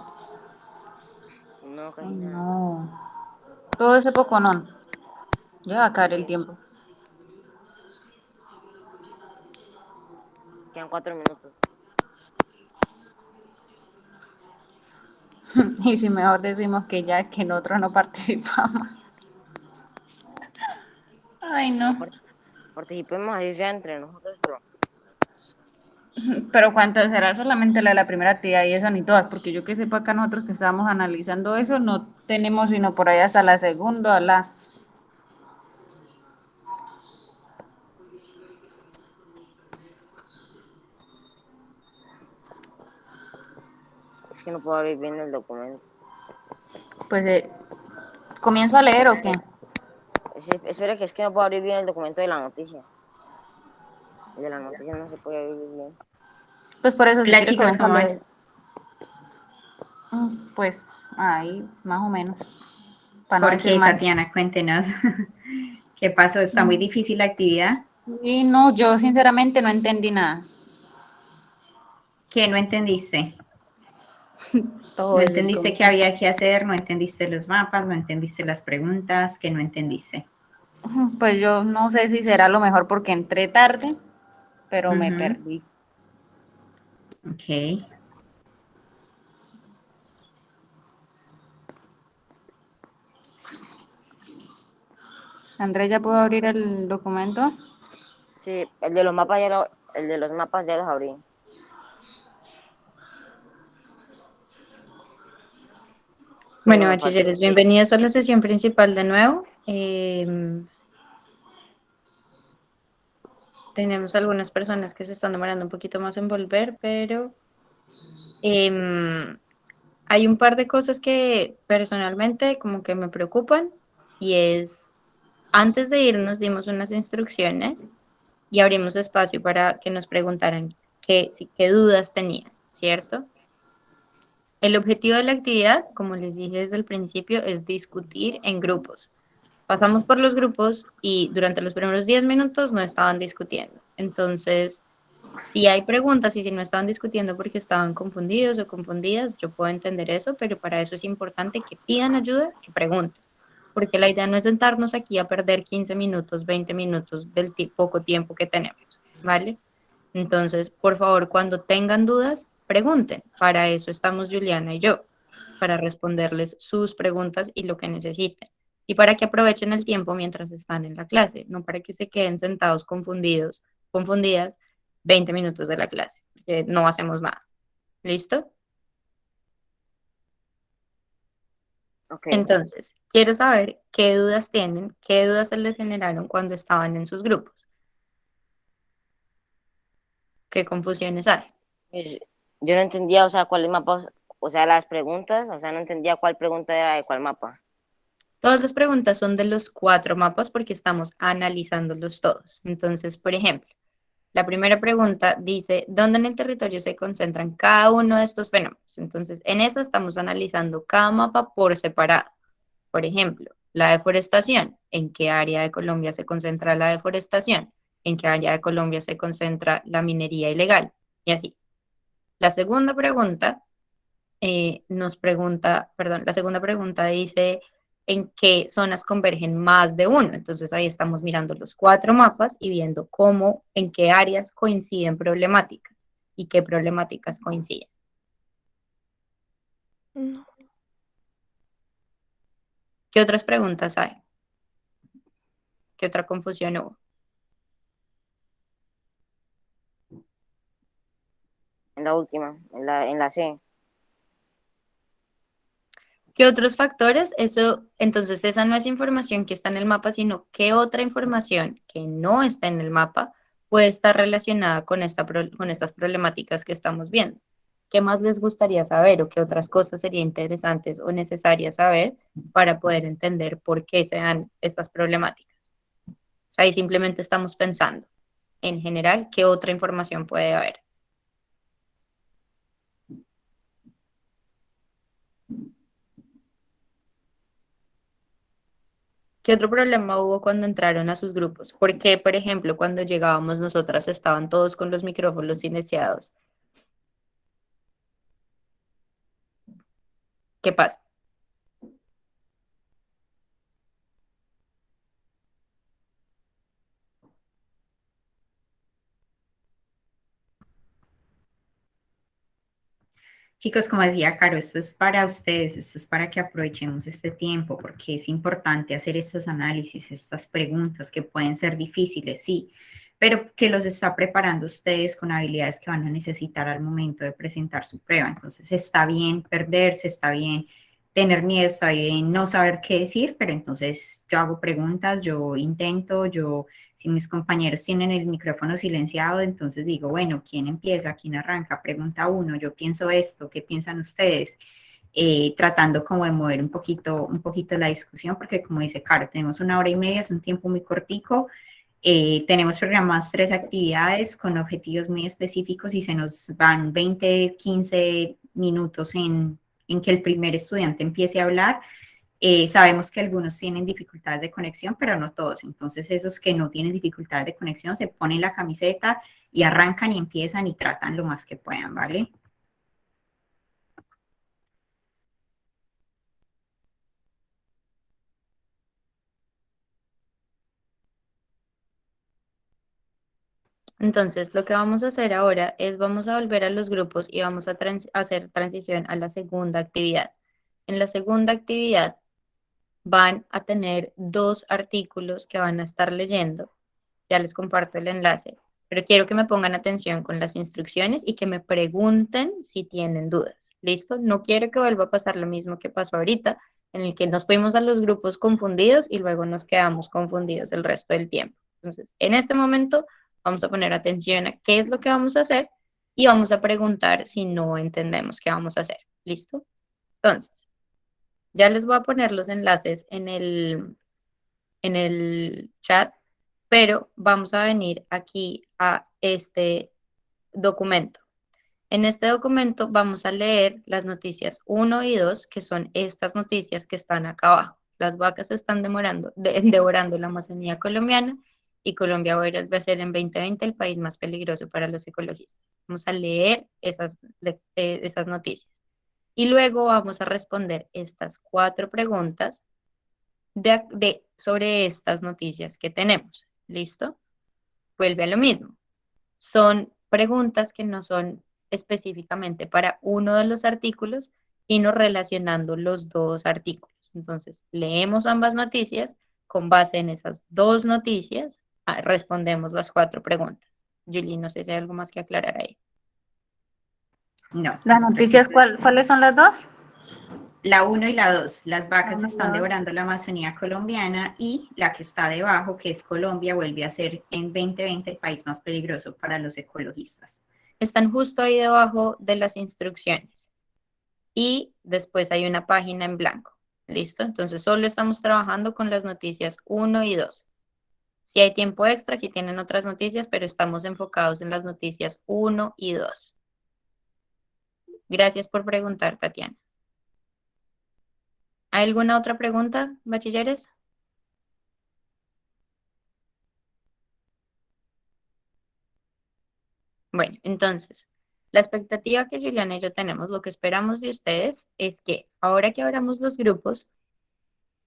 No, Ay, casi nada. no. Todo ese poconón. Ya va a caer el Sí, tiempo. quedan 4 minutos. Y si mejor decimos que ya que nosotros no participamos. Ay, No, no. participemos así sea entre nosotros, pero Pero cuánto será solamente la de la primera actividad y eso ni todas, porque yo que sepa acá nosotros que estábamos analizando eso, no tenemos sino por ahí hasta la segunda, es que no puedo abrir bien el documento. pues comienzo a leer o qué. Espera que es que no puedo abrir bien el documento de la noticia. El de la noticia no se puede abrir bien. Pues por eso si Hola quiere chicos, comenzar a ¿cómo van? leer. Pues ahí, más o menos, para no ¿Por decir qué, mal. Tatiana? Cuéntenos. ¿Qué pasó? ¿Está muy difícil la actividad? Y no, yo sinceramente no entendí nada. ¿Qué no entendiste? Todo ¿No es el entendiste qué comienzo. había que hacer? ¿No entendiste los mapas? ¿No entendiste las preguntas? ¿Qué no entendiste? Pues yo no sé si será lo mejor porque entré tarde, pero me Ujú, perdí. ok. Andrés, ¿ya puedo abrir el documento? Sí, el de los mapas ya los abrí. Solo Bueno, me falta bachilleres, el que bienvenidos a la sesión principal de nuevo. Tenemos algunas personas que se están demorando un poquito más en volver, pero em, hay un par de cosas que personalmente como que me preocupan y es, antes de irnos dimos unas instrucciones y abrimos espacio para que nos preguntaran qué dudas tenían, ¿cierto? El objetivo de la actividad, como les dije desde el principio, es discutir en grupos. Pasamos por los grupos y durante los primeros 10 minutos no estaban discutiendo. Entonces, si hay preguntas y si no estaban discutiendo porque estaban confundidos o confundidas, yo puedo entender eso, pero para eso es importante que pidan ayuda, que pregunten, porque la idea no es sentarnos aquí a perder 15 minutos, 20 minutos del poco tiempo que tenemos, ¿vale? Entonces, por favor, cuando tengan dudas, pregunten. Para eso estamos Juliana y yo, para responderles sus preguntas y lo que necesiten. Y para que aprovechen el tiempo mientras están en la clase, no para que se queden sentados confundidos, confundidas 20 minutos de la clase, porque no hacemos nada. ¿Listo? Ok. Entonces, quiero saber qué dudas tienen, qué dudas se les generaron cuando estaban en sus grupos, qué confusiones hay. Pues, yo no entendía, o sea, cuáles mapas, o sea, las preguntas, o sea, no entendía cuál pregunta era de cuál mapa. Todas las preguntas son de los 4 mapas porque estamos analizándolos todos. Entonces, por ejemplo, la primera pregunta dice, ¿dónde en el territorio se concentran cada uno de estos fenómenos? Entonces, en esa estamos analizando cada mapa por separado. Por ejemplo, la deforestación. ¿En qué área de Colombia se concentra la deforestación? ¿En qué área de Colombia se concentra la minería ilegal? Y así. La segunda pregunta la segunda pregunta dice en qué zonas convergen más de uno. Entonces ahí estamos mirando los 4 mapas y viendo cómo, en qué áreas coinciden problemáticas y qué problemáticas coinciden. No. ¿Qué otras preguntas hay? ¿Qué otra confusión hubo? En la última, en la C. ¿Qué otros factores? Eso, entonces esa no es información que está en el mapa, sino qué otra información que no está en el mapa puede estar relacionada con con estas problemáticas que estamos viendo. ¿Qué más les gustaría saber o qué otras cosas serían interesantes o necesarias saber para poder entender por qué se dan estas problemáticas? O sea, ahí simplemente estamos pensando en general qué otra información puede haber. ¿Qué otro problema hubo cuando entraron a sus grupos? Porque, por ejemplo, cuando llegábamos nosotras estaban todos con los micrófonos silenciados. ¿Qué pasa? Chicos, como decía Caro, esto es para ustedes, esto es para que aprovechemos este tiempo, porque es importante hacer estos análisis, estas preguntas que pueden ser difíciles, sí, pero que los está preparando ustedes con habilidades que van a necesitar al momento de presentar su prueba. Entonces, está bien perderse, está bien tener miedo, está bien no saber qué decir, pero entonces yo hago preguntas, yo intento, si mis compañeros tienen el micrófono silenciado, entonces digo, bueno, ¿quién empieza? ¿Quién arranca? Pregunta uno, yo pienso esto, ¿qué piensan ustedes? Tratando como de mover un poquito la discusión, porque como dice Caro, tenemos 1 hora y media, es un tiempo muy cortico, tenemos programadas 3 actividades con objetivos muy específicos y se nos van 20, 15 minutos en que el primer estudiante empiece a hablar. Sabemos que algunos tienen dificultades de conexión, pero no todos. Entonces, esos que no tienen dificultades de conexión se ponen la camiseta y arrancan y empiezan y tratan lo más que puedan, ¿vale? Entonces, lo que vamos a hacer ahora es vamos a volver a los grupos y vamos a hacer transición a la segunda actividad. En la segunda actividad van a tener 2 artículos que van a estar leyendo. Ya les comparto el enlace, pero quiero que me pongan atención con las instrucciones y que me pregunten si tienen dudas. ¿Listo? No quiero que vuelva a pasar lo mismo que pasó ahorita, en el que nos fuimos a los grupos confundidos y luego nos quedamos confundidos el resto del tiempo. Entonces, en este momento vamos a poner atención a qué es lo que vamos a hacer y vamos a preguntar si no entendemos qué vamos a hacer. ¿Listo? Entonces, ya les voy a poner los enlaces en el chat, pero vamos a venir aquí a este documento. En este documento vamos a leer las noticias 1 y 2, que son estas noticias que están acá abajo. Las vacas están devorando la Amazonía colombiana y Colombia va a ser en 2020 el país más peligroso para los ecologistas. Vamos a leer esas noticias. Y luego vamos a responder estas 4 preguntas sobre estas noticias que tenemos. ¿Listo? Vuelve a lo mismo. Son preguntas que no son específicamente para uno de los artículos, sino relacionando los 2 artículos. Entonces, leemos ambas noticias, con base en esas 2 noticias, respondemos las 4 preguntas. Julie, no sé si hay algo más que aclarar ahí. No. ¿Las noticias cuáles son las 2? La 1 y la 2, las vacas Ajá. están devorando la Amazonía colombiana, y la que está debajo, que es Colombia, vuelve a ser en 2020 el país más peligroso para los ecologistas. Están justo ahí debajo de las instrucciones. Y después hay una página en blanco. ¿Listo? Entonces solo estamos trabajando con las noticias 1 y 2. Si hay tiempo extra, aquí tienen otras noticias, pero estamos enfocados en las noticias 1 y 2. Gracias por preguntar, Tatiana. ¿Hay alguna otra pregunta, bachilleres? Bueno, entonces, la expectativa que Juliana y yo tenemos, lo que esperamos de ustedes es que ahora que abramos los grupos,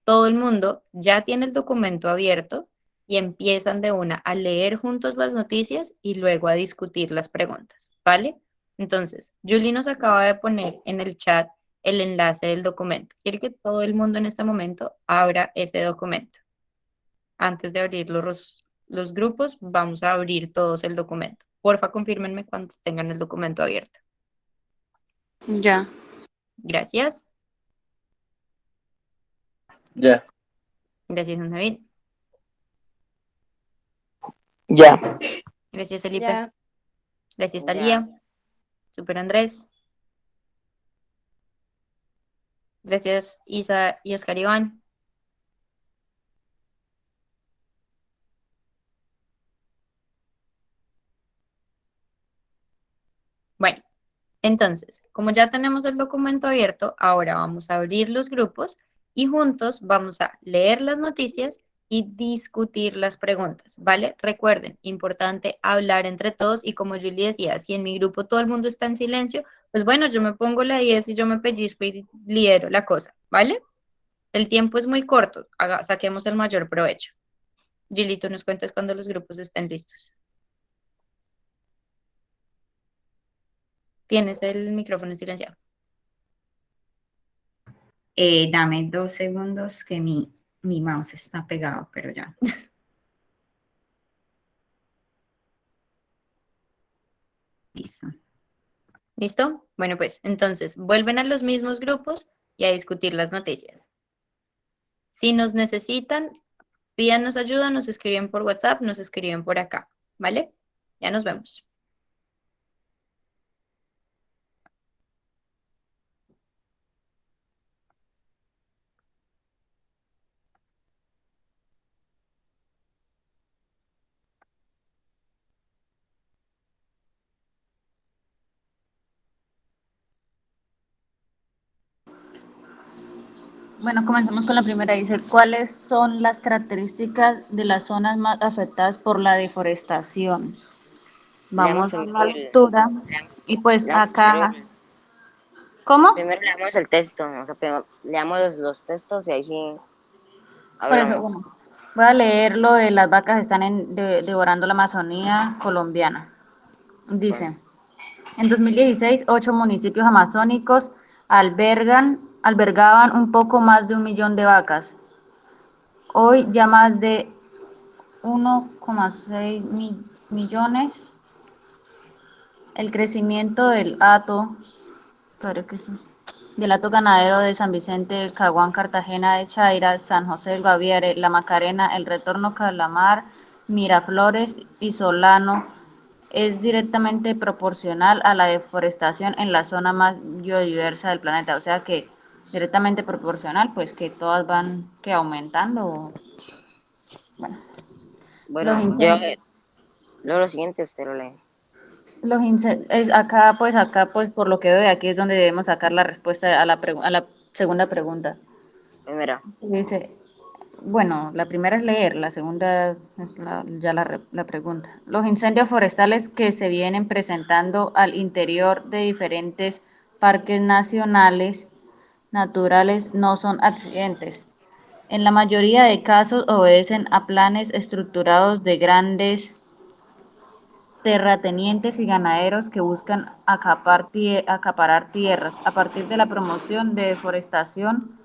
todo el mundo ya tiene el documento abierto y empiezan de una a leer juntos las noticias y luego a discutir las preguntas, ¿vale? Entonces, Julie nos acaba de poner en el chat el enlace del documento. Quiere que todo el mundo en este momento abra ese documento. Antes de abrir los grupos, vamos a abrir todos el documento. Porfa, confírmenme cuando tengan el documento abierto. Ya. Gracias. Ya. Gracias, Ana David. Ya. Gracias, Felipe. Ya. Gracias, Ya. Talía. Super Andrés. Gracias, Isa y Oscar Iván. Bueno, entonces, como ya tenemos el documento abierto, ahora vamos a abrir los grupos y juntos vamos a leer las noticias y discutir las preguntas, ¿vale? Recuerden, importante hablar entre todos, y como Julie decía, si en mi grupo todo el mundo está en silencio, pues bueno, yo me pongo la 10 y yo me pellizco y lidero la cosa, ¿vale? El tiempo es muy corto, saquemos el mayor provecho. Julie, tú nos cuentas cuando los grupos estén listos. Tienes el micrófono silenciado. Dame 2 segundos que mi mouse está pegado, pero ya. Listo. ¿Listo? Bueno, pues entonces vuelven a los mismos grupos y a discutir las noticias. Si nos necesitan, pídanos ayuda, nos escriben por WhatsApp, nos escriben por acá, ¿vale? Ya nos vemos. Bueno, comenzamos con la primera. Dice, ¿cuáles son las características de las zonas más afectadas por la deforestación? Leamos Vamos a la primero lectura y pues leamos acá, ¿cómo? primero leamos el texto, o sea, primero leamos los textos y ahí sí Por eso, hablamos. bueno, voy a leer lo de las vacas están devorando la Amazonía colombiana. Bueno, Dice, en 2016, 8 municipios amazónicos albergaban un poco más de 1 millón de vacas. Hoy ya más de 1,6 millones. El crecimiento del hato ganadero de San Vicente, el Caguán, Cartagena de Chaira, San José del Guaviare, La Macarena, el Retorno, Calamar, Miraflores y Solano es directamente proporcional a la deforestación en la zona más biodiversa del planeta. O sea que directamente proporcional, pues que todas van que aumentando. Bueno, los bueno, yo incendios. leo lo siguiente, usted lo lee. Acá, pues, por lo que veo, de aquí es donde debemos sacar la respuesta a la segunda pregunta. Primera, Dice, bueno, la primera es leer, la segunda es la pregunta. Los incendios forestales que se vienen presentando al interior de diferentes parques nacionales naturales no son accidentes. En la mayoría de casos obedecen a planes estructurados de grandes terratenientes y ganaderos que buscan acaparar tierras a partir de la promoción de deforestación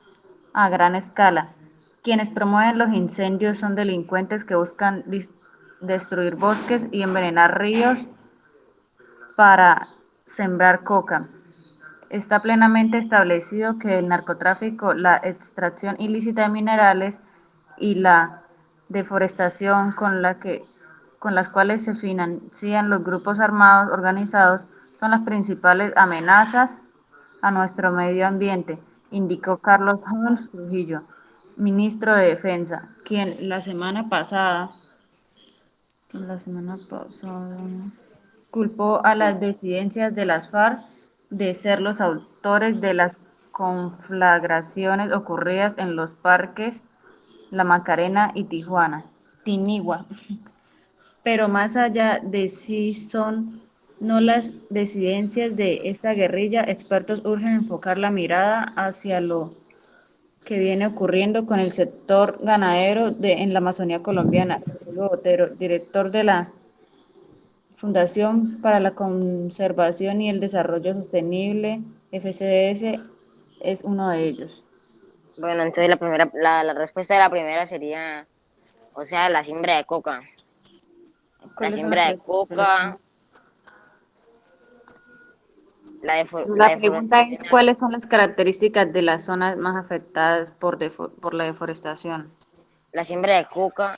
a gran escala. Quienes promueven los incendios son delincuentes que buscan destruir bosques y envenenar ríos para sembrar coca. Está plenamente establecido que el narcotráfico, la extracción ilícita de minerales y la deforestación con las cuales se financian los grupos armados organizados son las principales amenazas a nuestro medio ambiente, indicó Carlos Hans Trujillo, ministro de Defensa, quien la semana pasada culpó a las disidencias de las FARC de ser los autores de las conflagraciones ocurridas en los parques La Macarena y Tinigua. Pero más allá de si son no las disidencias de esta guerrilla, expertos urgen enfocar la mirada hacia lo que viene ocurriendo con el sector ganadero en la Amazonía colombiana. Rodrigo Botero, director de la Fundación para la Conservación y el Desarrollo Sostenible, FCDS, es uno de ellos. bueno, entonces la respuesta de la primera sería, o sea, la siembra de coca. La ¿Cuáles son las siembra de características? coca, la La pregunta deforestación, es, ¿cuáles son las características de las zonas más afectadas por la deforestación? la siembra de coca,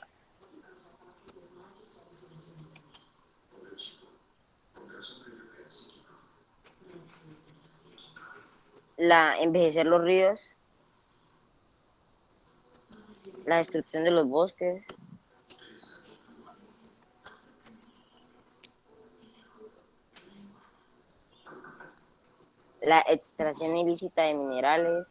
envejecer los ríos, la destrucción de los bosques, la extracción ilícita de minerales,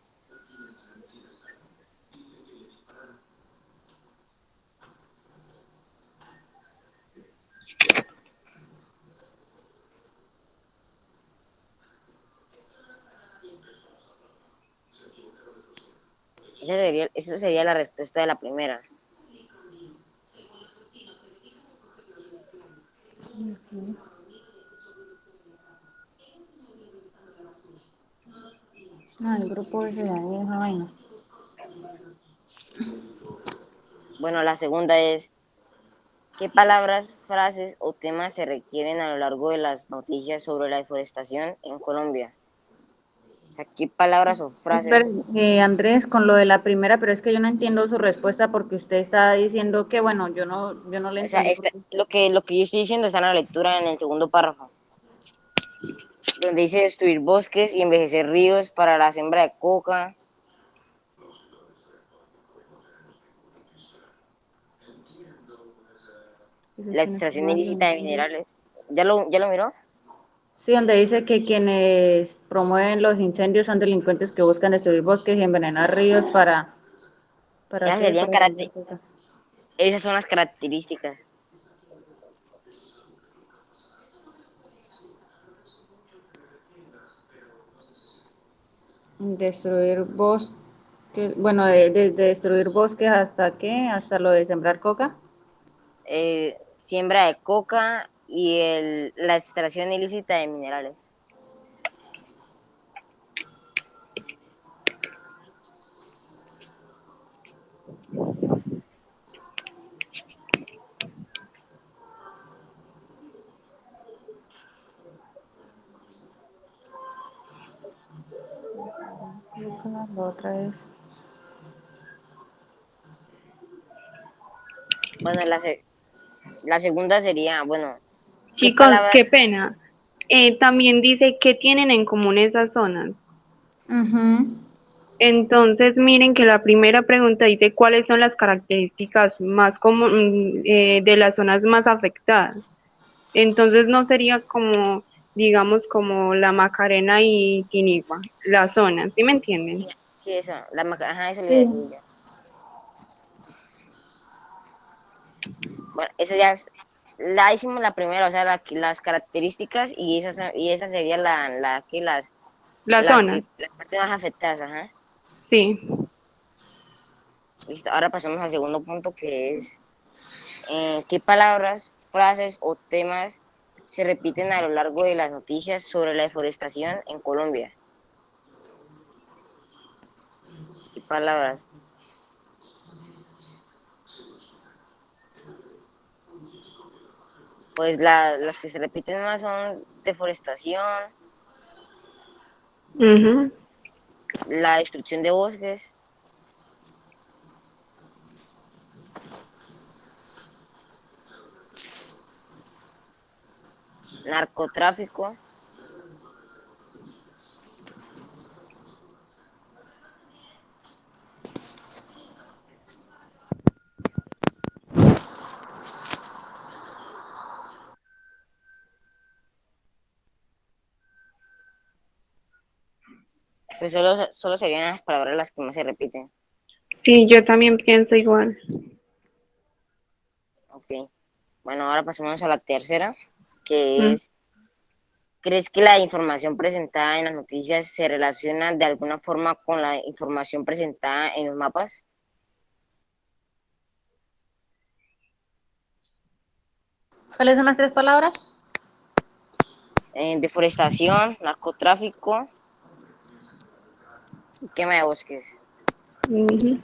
esa sería la respuesta de la primera. El grupo ese de ahí, esa vaina. Bueno, la segunda es, ¿qué palabras, frases o temas se requieren a lo largo de las noticias sobre la deforestación en Colombia? O sea, ¿qué palabras o Espera, frases? Andrés, con lo de la primera, pero es que yo no entiendo su respuesta porque usted está diciendo que, bueno, yo no le O sea, entendí. Porque lo que yo estoy diciendo está en la lectura en el segundo párrafo, donde dice destruir bosques y envejecer ríos para la siembra de coca, dice la quienes extracción promueven los ilícita de incendios. minerales. ¿Ya lo miró? Sí, donde dice que quienes promueven los incendios son delincuentes que buscan destruir bosques y envenenar ríos ¿para Esas qué? serían Para sembrar coca. esas son las características. Destruir bosques, bueno, de destruir bosques hasta qué, hasta lo de sembrar coca. Siembra de coca y la extracción ilícita de minerales. La otra es. Bueno, la segunda sería, bueno, ¿qué Chicos, qué palabras? pena. También dice qué tienen en común esas zonas. Ujú. Entonces, miren que la primera pregunta dice cuáles son las características más de las zonas más afectadas. Entonces, no sería como, digamos, como la Macarena y Quinigua, la zona, ¿sí me Sí, entienden? sí, eso, ajá, eso le iba a decir Sí. yo. Bueno, esa ya la hicimos la primera, o sea, las características y esa sería La zona, las partes más afectadas, ajá. sí. Listo, ahora pasamos al segundo punto que es qué palabras, frases o temas se repiten a lo largo de las noticias sobre la deforestación en Colombia. ¿Qué palabras? Pues las que se repiten más son deforestación, Ujú. la destrucción de bosques, narcotráfico, pues solo serían las palabras las que más se repiten. Sí, yo también pienso igual. Ok. Bueno, ahora pasamos a la tercera, que Mm. es, ¿crees que la información presentada en las noticias se relaciona de alguna forma con la información presentada en los mapas? ¿Cuáles son las tres palabras? Deforestación, narcotráfico y quema de bosques. Ujú.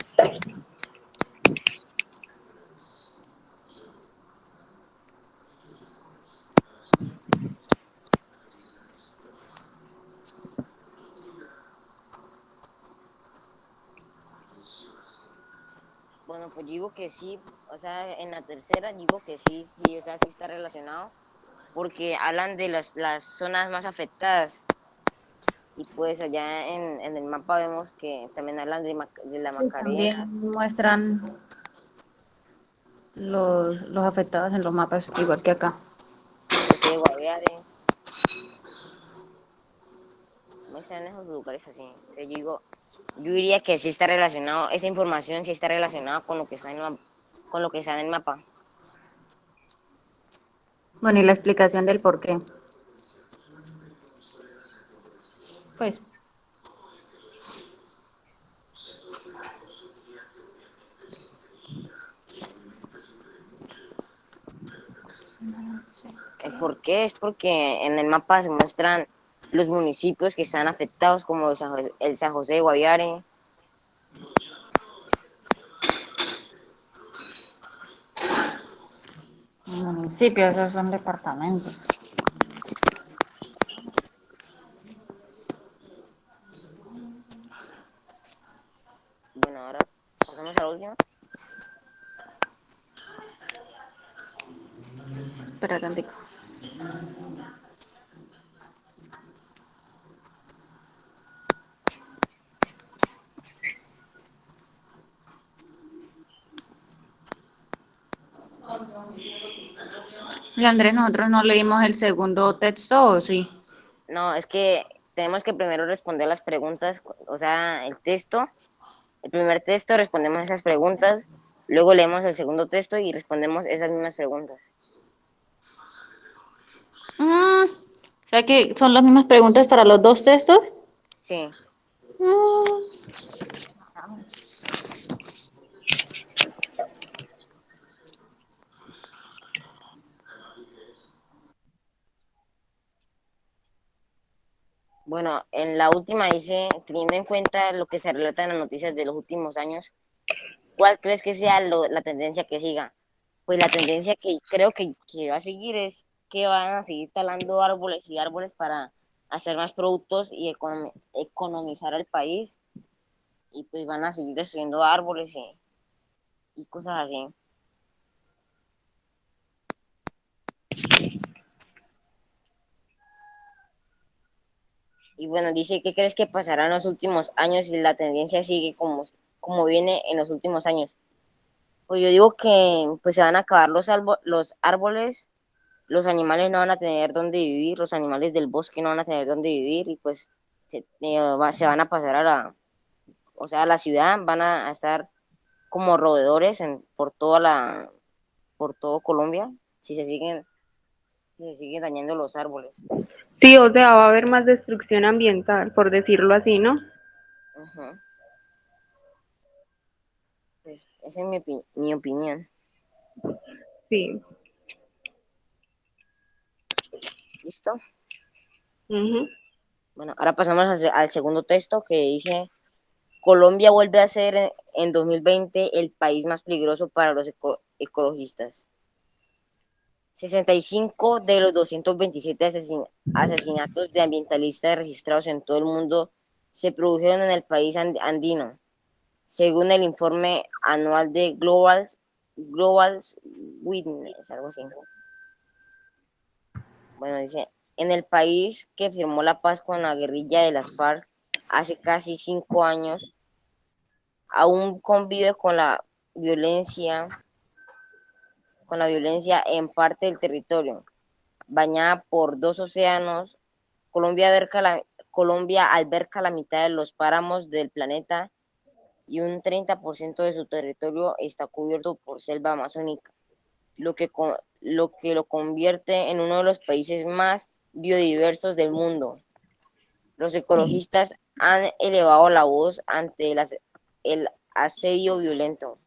Bueno, pues yo digo que sí, o sea, en la tercera digo que sí, sí, o sea, sí está relacionado, porque hablan de las zonas más afectadas y pues allá en el mapa vemos que también hablan de la Sí, Macarena, también muestran los afectados en los mapas, igual que acá. San José de Guaviare, muestran esos lugares así. Entonces yo diría que sí está relacionado, esta información sí está relacionada con lo que está con lo que está en el mapa. Bueno, y la explicación del por qué. Pues, ¿El por qué? Es porque en el mapa se muestran los municipios que están afectados, como el San José de Guaviare. municipios, esos son departamentos. Bueno, ahora pasamos a la última. Espera tantico. Y Andrés, nosotros no leímos el segundo texto, ¿o sí? No, es que tenemos que primero responder las preguntas, o sea, el primer texto, respondemos esas preguntas, luego leemos el segundo texto y respondemos esas mismas preguntas. O sea que son las mismas preguntas para los dos textos. Sí. Bueno, en la última dice, teniendo en cuenta lo que se relata en las noticias de los últimos años, ¿cuál crees que sea la tendencia que siga? Pues la tendencia que creo que va a seguir es que van a seguir talando árboles y árboles para hacer más productos y economizar al país, y pues van a seguir destruyendo árboles y cosas así. Y bueno, dice, ¿qué crees que pasará en los últimos años si la tendencia sigue como viene en los últimos años? Pues yo digo que pues se van a acabar los árboles, los animales no van a tener dónde vivir, los animales del bosque no van a tener dónde vivir, y pues se van a pasar o sea, a la ciudad, van a estar como roedores por todo Colombia, si se siguen dañando los árboles. Sí, o sea, va a haber más destrucción ambiental, por decirlo así, ¿no? Ujú. Pues esa es mi opinión. Sí. ¿Listo? Ujú. Bueno, ahora pasamos al segundo texto que dice, Colombia vuelve a ser en 2020 el país más peligroso para los ecologistas. 65 de los 227 asesinatos de ambientalistas registrados en todo el mundo se produjeron en el país andino, según el informe anual de Global Witness, algo así. Bueno, dice, en el país que firmó la paz con la guerrilla de las FARC hace casi 5 años, aún convive con la violencia en parte del territorio, bañada por dos océanos. Colombia alberga la mitad de los páramos del planeta y un 30% de su territorio está cubierto por selva amazónica, lo que lo convierte en uno de los países más biodiversos del mundo. Los Sí. ecologistas han elevado la voz ante el asedio violento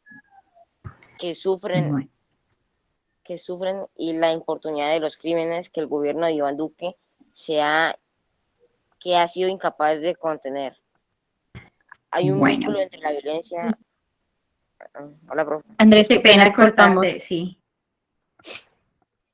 que sufren, Bueno, que sufren y la importunidad de los crímenes que el gobierno de Iván Duque que ha sido incapaz de contener. Hay un bueno. vínculo entre la violencia. Hola, profe. Andrés, Qué qué pena, pena cortamos. cortarte, sí.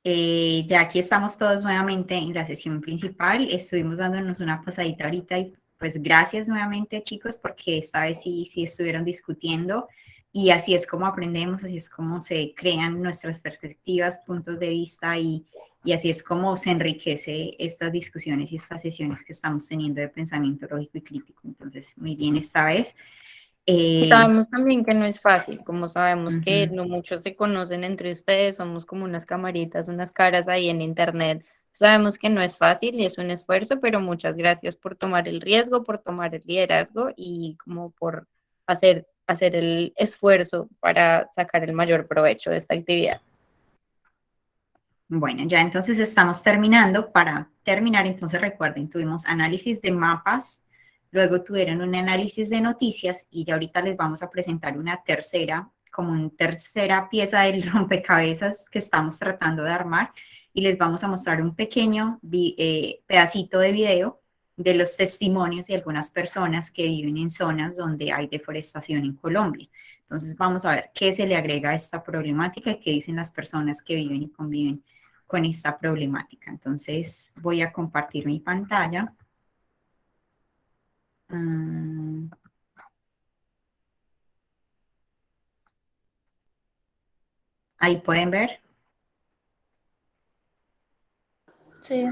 Ya aquí estamos todos nuevamente en la sesión principal. Estuvimos dándonos una pasadita ahorita y pues gracias nuevamente, chicos, porque esta vez sí estuvieron discutiendo y así es como aprendemos, así es como se crean nuestras perspectivas, puntos de vista y así es como se enriquece estas discusiones y estas sesiones que estamos teniendo de pensamiento lógico y crítico. Entonces, muy bien esta vez. Y sabemos también que no es fácil, como sabemos que Ujú. no muchos se conocen entre ustedes, somos como unas camaritas, unas caras ahí en internet. Sabemos que no es fácil y es un esfuerzo, pero muchas gracias por tomar el riesgo, por tomar el liderazgo y como por hacer el esfuerzo para sacar el mayor provecho de esta actividad. Bueno, ya entonces estamos terminando. Para terminar, entonces recuerden, tuvimos análisis de mapas, luego tuvieron un análisis de noticias y ya ahorita les vamos a presentar una tercera, como una tercera pieza del rompecabezas que estamos tratando de armar y les vamos a mostrar un pequeño pedacito de video de los testimonios de algunas personas que viven en zonas donde hay deforestación en Colombia. Entonces vamos a ver qué se le agrega a esta problemática y qué dicen las personas que viven y conviven con esta problemática. Entonces voy a compartir mi pantalla. Ahí pueden ver. Sí.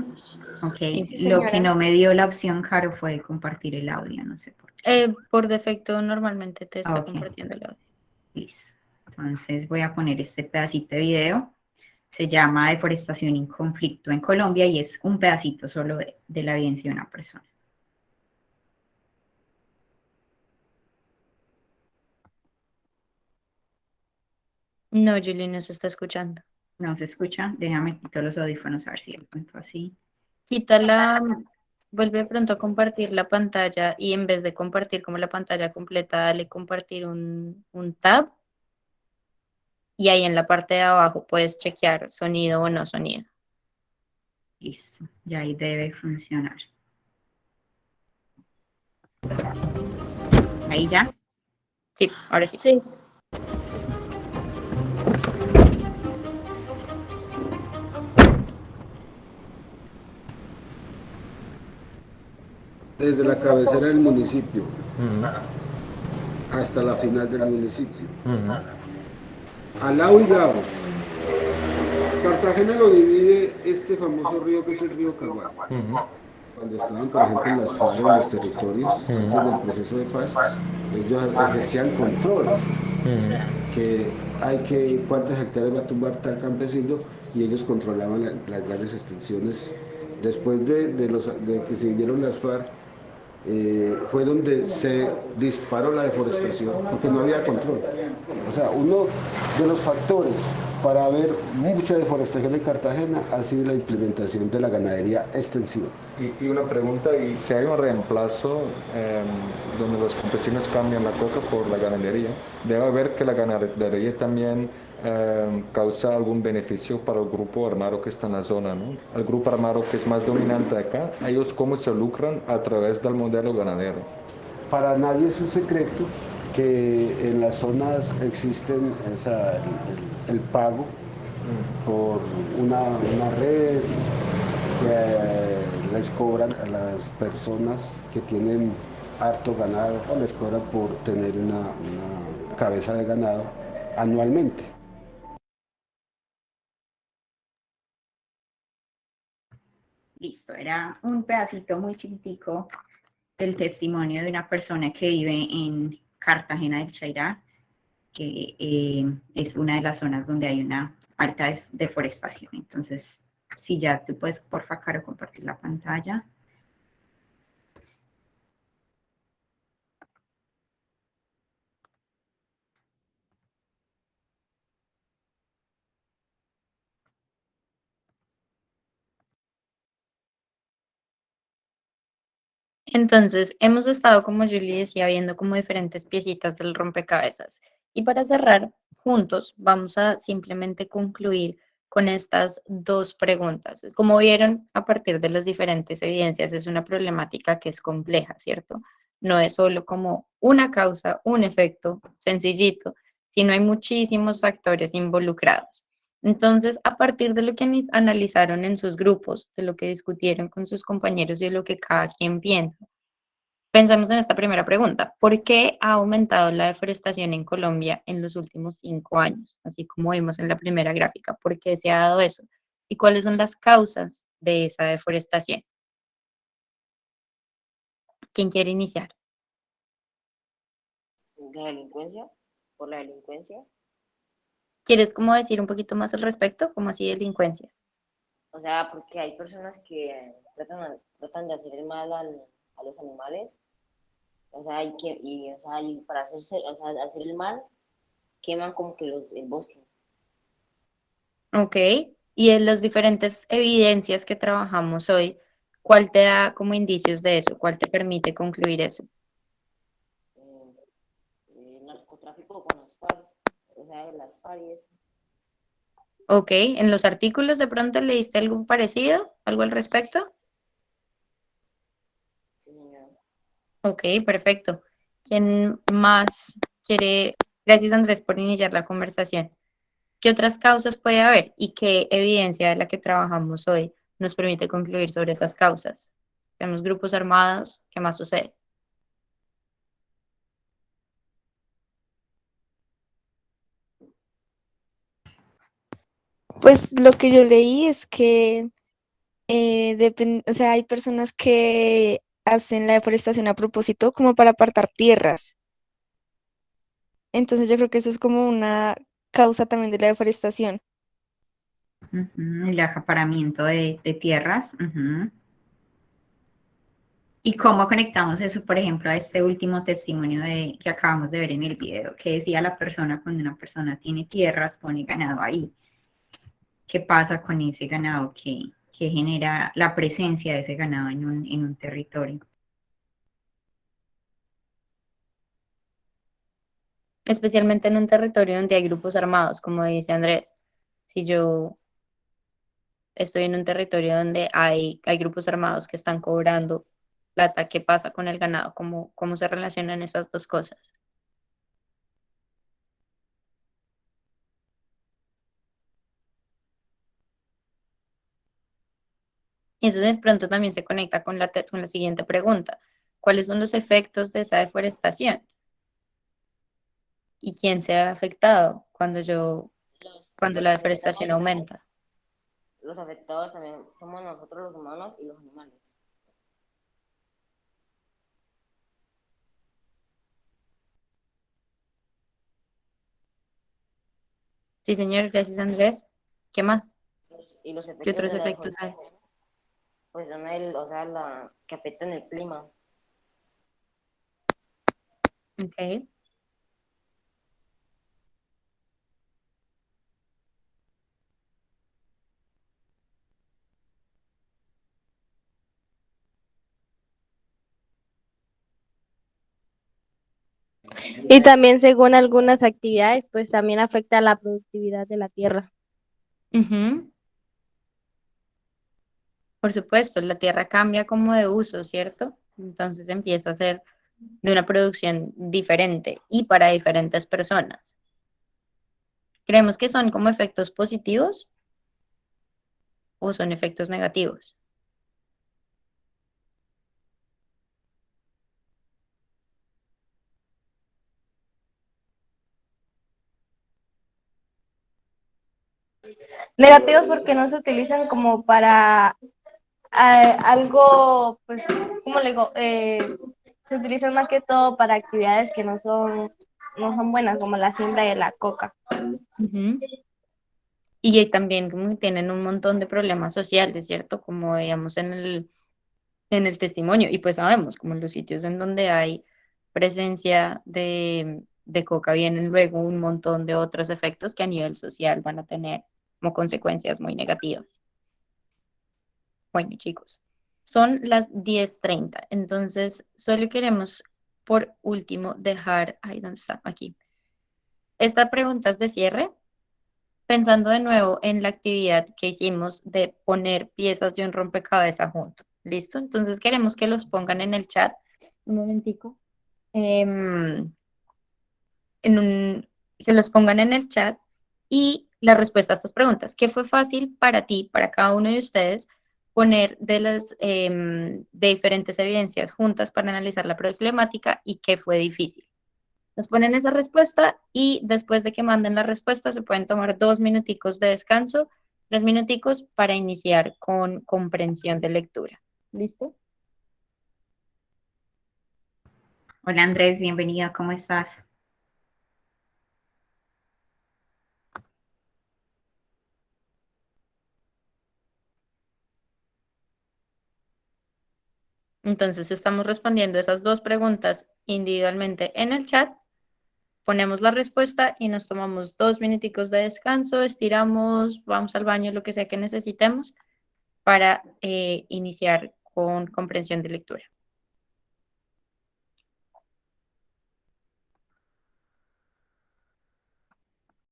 Ok, Sí. lo que no me dio la opción, Caro, fue compartir el audio, no sé por qué. Por defecto, normalmente te está Ok, compartiendo el audio. listo. Entonces voy a poner este pedacito de video Se llama deforestación en conflicto en Colombia y es un pedacito solo de la vivencia de una persona. No, Julie no se está escuchando. ¿No se escucha? Déjame quitar los audífonos a ver si de pronto así. Quítala, vuelve pronto a compartir la pantalla y en vez de compartir como la pantalla completa, dale compartir un tab y ahí en la parte de abajo puedes chequear sonido o no sonido. Listo, ya ahí debe funcionar. ¿Ahí ya? Sí, ahora sí. Sí. Desde la cabecera del municipio hasta la final del municipio. Al lado y lado. Cartagena lo divide este famoso río que es el río Caguán. Cuando estaban, por ejemplo, en las FARC, en los territorios, antes del proceso de paz, ellos ejercían control. ¿Cuántas hectáreas va a tumbar tal campesino? Y ellos controlaban las grandes extensiones. Después de que se vinieron las FARC, fue donde se disparó la deforestación, porque no había control. O sea, uno de los factores para ver mucha deforestación en Cartagena ha sido la implementación de la ganadería extensiva. Y una pregunta, ¿y si hay un reemplazo donde los campesinos cambian la coca por la ganadería? Debe haber que la ganadería también causa algún beneficio para el grupo armado que está en la zona, ¿no? El grupo armado que es más dominante acá, ellos cómo se lucran a través del modelo ganadero. Para nadie es un secreto que en las zonas existen el pago por una red que les cobran a las personas que tienen harto ganado, o les cobran por tener una cabeza de ganado anualmente. Listo, era un pedacito muy chiquitico del testimonio de una persona que vive en Cartagena del Chairá, que es una de las zonas donde hay una alta deforestación. Entonces, si ya tú puedes, porfa, Caro, compartir la pantalla. Entonces, hemos estado, como Julie decía, viendo como diferentes piecitas del rompecabezas. Y para cerrar, juntos, vamos a simplemente concluir con estas dos preguntas. Como vieron, a partir de las diferentes evidencias, es una problemática que es compleja, ¿cierto? No es solo como una causa, un efecto sencillito, sino hay muchísimos factores involucrados. Entonces, a partir de lo que analizaron en sus grupos, de lo que discutieron con sus compañeros y de lo que cada quien piensa, pensamos en esta primera pregunta. ¿Por qué ha aumentado la deforestación en Colombia en los últimos 5 años? Así como vimos en la primera gráfica. ¿Por qué se ha dado eso? ¿Y cuáles son las causas de esa deforestación? ¿Quién quiere iniciar? ¿La delincuencia? ¿Por la delincuencia? ¿Quieres como decir un poquito más al respecto? ¿Cómo así delincuencia? O sea, porque hay personas que tratan de hacer el mal a los animales. O sea, y para hacer el mal, queman como que el bosque. Ok. Y en las diferentes evidencias que trabajamos hoy, ¿cuál te da como indicios de eso? ¿Cuál te permite concluir eso? Narcotráfico con las FARC, o sea, las FARC y eso. Ok. ¿En los artículos de pronto leíste algo parecido? ¿Algo al respecto? Sí, señor. Ok, perfecto. ¿Quién más quiere? Gracias, Andrés, por iniciar la conversación. ¿Qué otras causas puede haber y qué evidencia de la que trabajamos hoy nos permite concluir sobre esas causas? Tenemos grupos armados, ¿qué más sucede? Pues lo que yo leí es que o sea, hay personas que hacen la deforestación a propósito como para apartar tierras. Entonces yo creo que eso es como una causa también de la deforestación. El acaparamiento de tierras. ¿Y cómo conectamos eso, por ejemplo, a este último testimonio que acabamos de ver en el video? Que decía la persona, cuando una persona tiene tierras, pone ganado ahí. ¿Qué pasa con ese ganado que genera la presencia de ese ganado en un territorio? Especialmente en un territorio donde hay grupos armados, como dice Andrés. Si yo estoy en un territorio donde hay grupos armados que están cobrando plata, ¿qué pasa con el ganado? ¿Cómo se relacionan esas dos cosas? Y eso de pronto también se conecta con con la siguiente pregunta. ¿Cuáles son los efectos de esa deforestación? ¿Y quién se ha afectado cuando la deforestación aumenta? Los afectados también somos nosotros los humanos y los animales. Sí, señor, gracias Andrés. ¿Qué más? Y los ¿Qué efectos otros de la efectos hay? deforestación, pues son que afectan el clima. Ok. Y también según algunas actividades, pues también afecta la productividad de la tierra. Ujú. Por supuesto, la tierra cambia como de uso, ¿cierto? Entonces empieza a ser de una producción diferente y para diferentes personas. ¿Creemos que son como efectos positivos o son efectos negativos? Negativos porque no se utilizan como para algo, pues, ¿cómo le digo? Se utilizan más que todo para actividades que no son buenas, como la siembra de la coca. Ujú. Y también como que tienen un montón de problemas sociales, ¿cierto? Como veíamos en el testimonio. Y pues sabemos, como en los sitios en donde hay presencia de coca, vienen luego un montón de otros efectos que a nivel social van a tener como consecuencias muy negativas. Bueno, chicos, son las 10:30, entonces solo queremos por último dejar, ay, ¿dónde está? Aquí. Esta pregunta es de cierre, pensando de nuevo en la actividad que hicimos de poner piezas de un rompecabezas junto. ¿Listo? Entonces queremos que los pongan en el chat. Un momentico. Em, que los pongan en el chat y la respuesta a estas preguntas. ¿Qué fue fácil para ti, para cada uno de ustedes, poner de diferentes evidencias juntas para analizar la problemática y qué fue difícil? Nos ponen esa respuesta y después de que manden la respuesta se pueden tomar 2 minuticos de descanso, 3 minuticos para iniciar con comprensión de lectura. ¿Listo? Hola Andrés, bienvenido, ¿cómo estás? Entonces estamos respondiendo esas dos preguntas individualmente en el chat. Ponemos la respuesta y nos tomamos 2 minuticos de descanso, estiramos, vamos al baño, lo que sea que necesitemos para iniciar con comprensión de lectura.